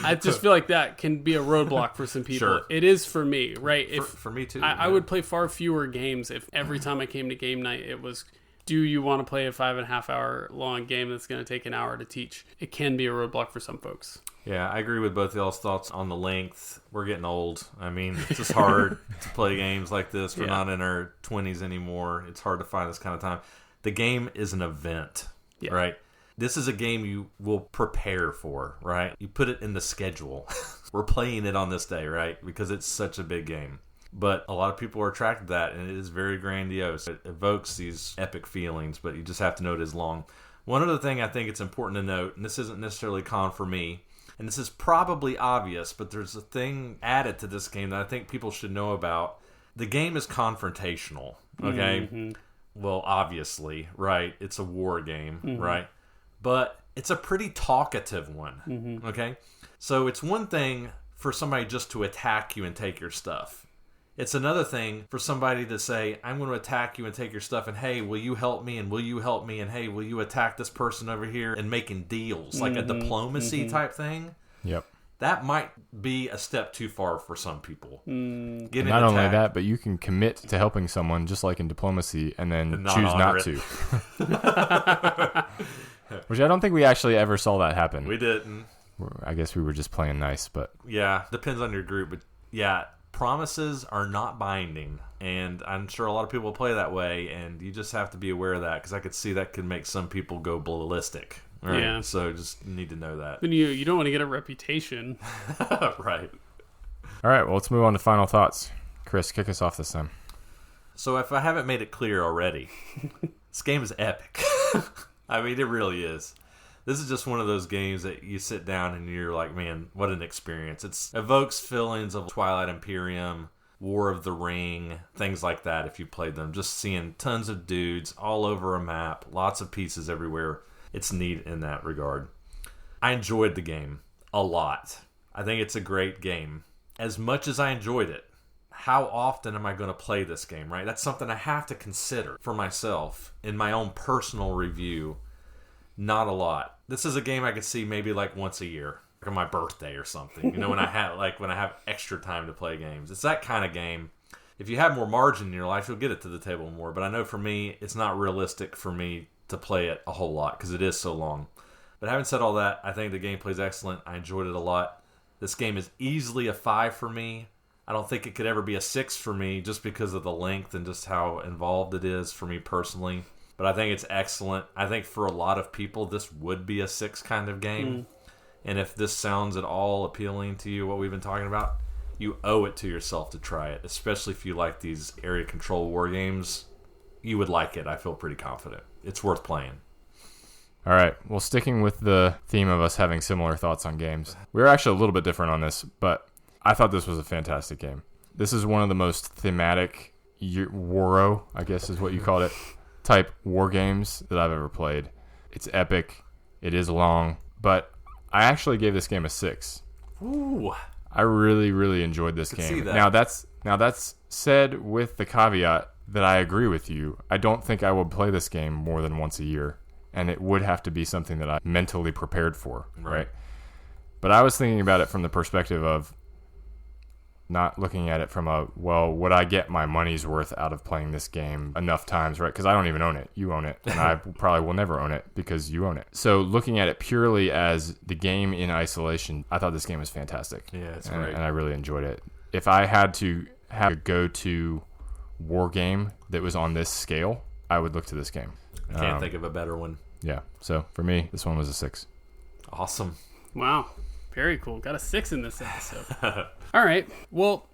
I just feel like that can be a roadblock for some people. Sure. It is for me, right? For me too. I would play far fewer games if every time I came to game night it was, do you want to play a 5.5 hour long game that's going to take an hour to teach? It can be a roadblock for some folks. Yeah, I agree with both y'all's thoughts on the length. We're getting old. I mean, it's just hard to play games like this. We're not in our 20s anymore. It's hard to find this kind of time. The game is an event, right? This is a game you will prepare for, right? You put it in the schedule. We're playing it on this day, right? Because it's such a big game. But a lot of people are attracted to that, and it is very grandiose. It evokes these epic feelings, but you just have to know it is long. One other thing I think it's important to note, and this isn't necessarily a con for me, and this is probably obvious, but there's a thing added to this game that I think people should know about. The game is confrontational, okay? Mm-hmm. Well, obviously, right? It's a war game, right? But it's a pretty talkative one, okay? So it's one thing for somebody just to attack you and take your stuff. It's another thing for somebody to say, I'm going to attack you and take your stuff, and hey, will you help me, and will you help me, and hey, will you attack this person over here, and making deals, like a diplomacy type thing. Yep. That might be a step too far for some people. Not only that, but you can commit to helping someone, just like in diplomacy, and then choose not to. Which I don't think we actually ever saw that happen. We didn't. I guess we were just playing nice, but... Yeah, depends on your group, but yeah... Promises are not binding, and I'm sure a lot of people play that way, and you just have to be aware of that, because I could see that could make some people go ballistic. Right? Yeah. So just need to know that. And you don't want to get a reputation. Right. All right, well, let's move on to final thoughts. Chris, kick us off this time. So if I haven't made it clear already, this game is epic. I mean, it really is. This is just one of those games that you sit down and you're like, man, what an experience. It evokes feelings of Twilight Imperium, War of the Ring, things like that if you played them. Just seeing tons of dudes all over a map, lots of pieces everywhere. It's neat in that regard. I enjoyed the game a lot. I think it's a great game. As much as I enjoyed it, how often am I going to play this game, right? That's something I have to consider for myself in my own personal review. Not a lot. This is a game I could see maybe like once a year, like on my birthday or something. You know, when I have extra time to play games. It's that kind of game. If you have more margin in your life, you'll get it to the table more. But I know for me, it's not realistic for me to play it a whole lot because it is so long. But having said all that, I think the gameplay is excellent. I enjoyed it a lot. This game is easily a 5 for me. I don't think it could ever be a 6 for me just because of the length and just how involved it is for me personally. But I think it's excellent. I think for a lot of people, this would be a 6 kind of game. And if this sounds at all appealing to you, what we've been talking about, you owe it to yourself to try it. Especially if you like these area control war games. You would like it. I feel pretty confident. It's worth playing. All right. Well, sticking with the theme of us having similar thoughts on games, we were actually a little bit different on this, but I thought this was a fantastic game. This is one of the most thematic Waro, I guess is what you called it, type war games that I've ever played. It's epic. It is long, but I actually gave this game a 6. Ooh. I really, really enjoyed this game. See that. Now that's said with the caveat that I agree with you. I don't think I would play this game more than once a year, and it would have to be something that I mentally prepared for, right? But I was thinking about it from the perspective of not looking at it from would I get my money's worth out of playing this game enough times, right? Because I don't even own it. You own it. And I probably will never own it because you own it. So looking at it purely as the game in isolation, I thought this game was fantastic. Yeah, it's great. And I really enjoyed it. If I had to have a go-to war game that was on this scale, I would look to this game. I can't think of a better one. Yeah. So for me, this one was a 6. Awesome. Wow. Very cool. Got a 6 in this episode. All right. Well,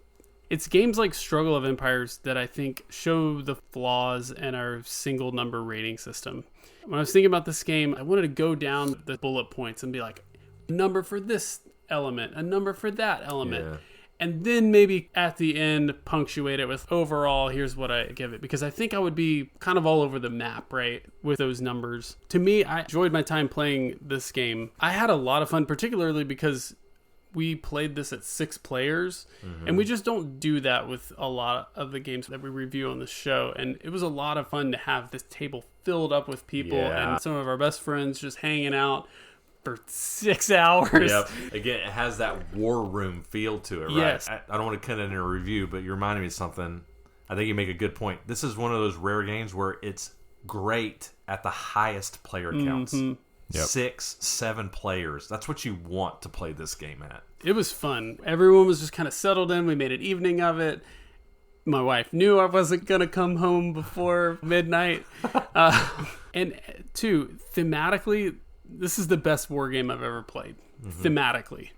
it's games like Struggle of Empires that I think show the flaws in our single number rating system. When I was thinking about this game, I wanted to go down the bullet points and be like, a number for this element, a number for that element. Yeah. And then maybe at the end, punctuate it with overall, here's what I give it. Because I think I would be kind of all over the map, right, with those numbers. To me, I enjoyed my time playing this game. I had a lot of fun, particularly because we played this at 6 players. Mm-hmm. And we just don't do that with a lot of the games that we review on the show. And it was a lot of fun to have this table filled up with people and some of our best friends just hanging out for 6 hours. Yep. Again, it has that war room feel to it, right? Yes. I don't want to cut it in a review, but you reminded me of something. I think you make a good point. This is one of those rare games where it's great at the highest player counts. Mm-hmm. Yep. 6, 7 players. That's what you want to play this game at. It was fun. Everyone was just kind of settled in. We made an evening of it. My wife knew I wasn't going to come home before midnight. And 2, thematically, this is the best war game I've ever played. Mm-hmm. Thematically.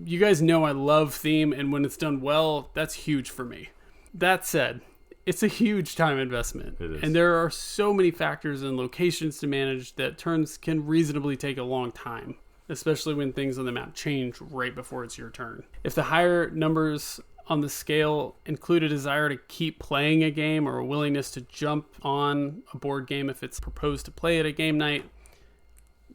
You guys know I love theme, and when it's done well, that's huge for me. That said, it's a huge time investment. It is. And there are so many factors and locations to manage that turns can reasonably take a long time, especially when things on the map change right before it's your turn. If the higher numbers on the scale include a desire to keep playing a game or a willingness to jump on a board game if it's proposed to play at a game night,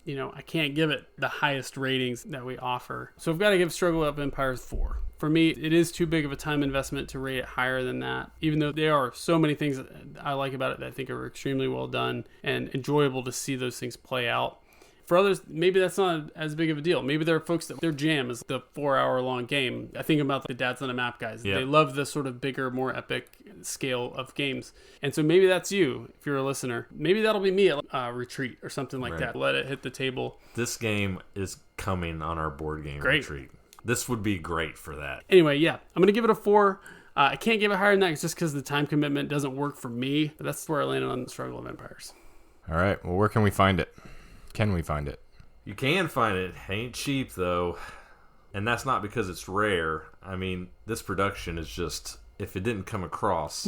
you know, I can't give it the highest ratings that we offer. So I've got to give Struggle of Empires 4. For me, it is too big of a time investment to rate it higher than that, even though there are so many things that I like about it that I think are extremely well done and enjoyable to see those things play out. For others, maybe that's not as big of a deal. Maybe there are folks that their jam is the 4-hour-long game. I think about the Dads on a Map guys. Yep. They love the sort of bigger, more epic scale of games. And so maybe that's you, if you're a listener. Maybe that'll be me at Retreat or something like that. Let it hit the table. This game is coming on our board game Retreat. This would be great for that. Anyway, yeah. I'm going to give it a 4. I can't give it higher than that just because the time commitment doesn't work for me. But that's where I landed on the Struggle of Empires. All right. Well, where can we find it? Can we find it? You can find it. Ain't cheap, though. And that's not because it's rare. I mean, this production is just, if it didn't come across,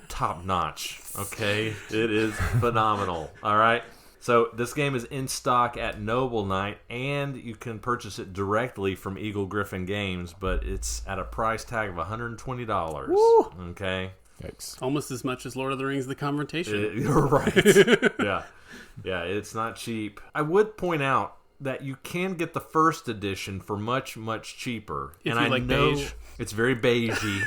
top notch. Okay? It is phenomenal. All right? So this game is in stock at Noble Knight, and you can purchase it directly from Eagle Griffin Games, but it's at a price tag of $120. Woo! Okay? Yikes. Almost as much as Lord of the Rings: The Confrontation. You're right. Yeah, it's not cheap. I would point out that you can get the first edition for much, much cheaper. If and you like beige. It's very beigey.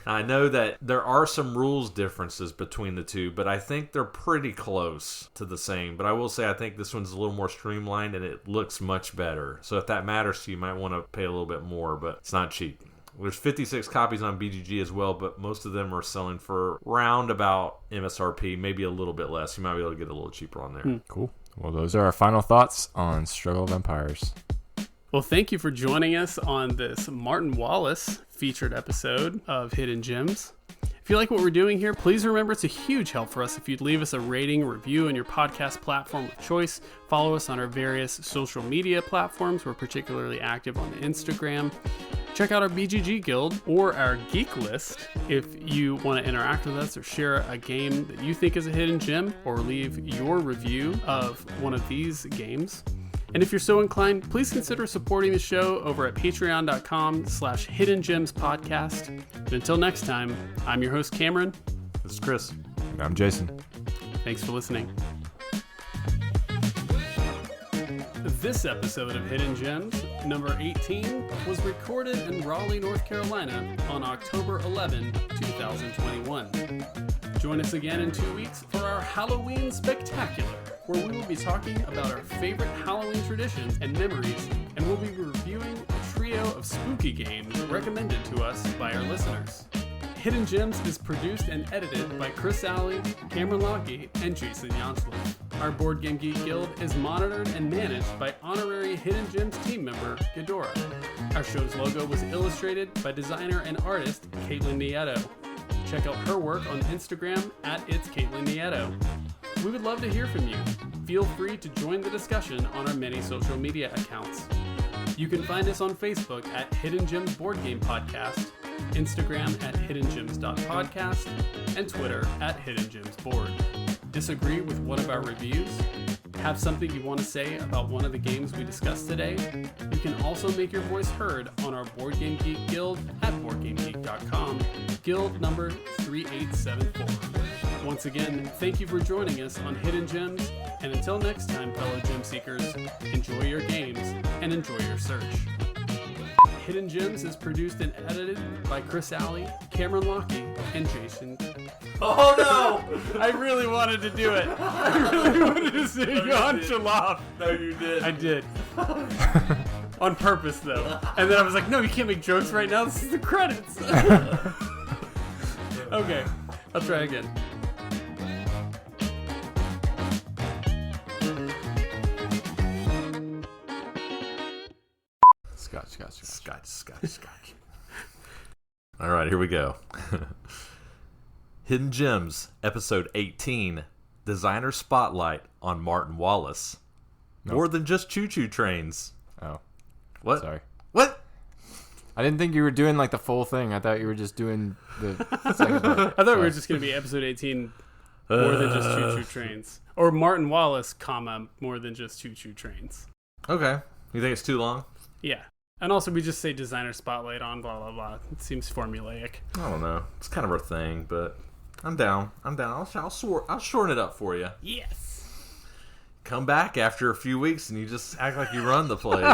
I know that there are some rules differences between the two, but I think they're pretty close to the same. But I will say I think this one's a little more streamlined and it looks much better. So if that matters to you, you might want to pay a little bit more, but it's not cheap. There's 56 copies on BGG as well, but most of them are selling for round about MSRP, maybe a little bit less. You might be able to get a little cheaper on there. Cool. Well, those are our final thoughts on Struggle of Empires. Well, thank you for joining us on this Martin Wallace featured episode of Hidden Gems. If you like what we're doing here, please remember it's a huge help for us if you'd leave us a rating, review on your podcast platform of choice. Follow us on our various social media platforms. We're particularly active on Instagram. Check out our BGG Guild or our Geek list if you want to interact with us or share a game that you think is a hidden gem or leave your review of one of these games. And if you're so inclined, please consider supporting the show over at patreon.com/hiddengemspodcast. And until next time, I'm your host, Cameron. This is Chris. And I'm Jason. Thanks for listening. This episode of Hidden Gems, number 18, was recorded in Raleigh, North Carolina on October 11, 2021. Join us again in 2 weeks for our Halloween Spectacular, where we will be talking about our favorite Halloween traditions and memories, and we'll be reviewing a trio of spooky games recommended to us by our listeners. Hidden Gems is produced and edited by Chris Alley, Cameron Lockey, and Jason Yanchuleff. Our Board Game Geek Guild is monitored and managed by honorary Hidden Gems team member Ghidorah. Our show's logo was illustrated by designer and artist Katelyn Nieto. Check out her work on Instagram at @itsKatelyn Nieto. We would love to hear from you. Feel free to join the discussion on our many social media accounts. You can find us on Facebook at Hidden Gems Board Game Podcast, Instagram at hiddengems.podcast, and Twitter at Hidden Gems Board. Disagree with one of our reviews? Have something you want to say about one of the games we discussed today? You can also make your voice heard on our Board Game Geek Guild at BoardGameGeek.com, Guild number 3874. Once again, thank you for joining us on Hidden Gems, and until next time, fellow gem seekers, enjoy your games and enjoy your search. Hidden Gems is produced and edited by Chris Alley, Cameron Lockey, and Jason. Oh no! I really wanted to do it. I really wanted to say Yanchuleff. No, you did. I did. On purpose, though. And then I was like, no, you can't make jokes right now. This is the credits. Okay, I'll try again. Scotch. All right, here we go. Hidden Gems, episode 18, Designer Spotlight on Martin Wallace. Nope. More than just choo-choo trains. Oh. What? Sorry. What? I didn't think you were doing like the full thing. I thought you were just doing the second part. I thought we were just going to be episode 18, more than just choo-choo trains. Or Martin Wallace, comma, more than just choo-choo trains. Okay. You think it's too long? Yeah. And also, we just say designer spotlight on blah, blah, blah. It seems formulaic. I don't know. It's kind of our thing, but I'm down. I'll shorten it up for you. Yes. Come back after a few weeks and you just act like you run the place.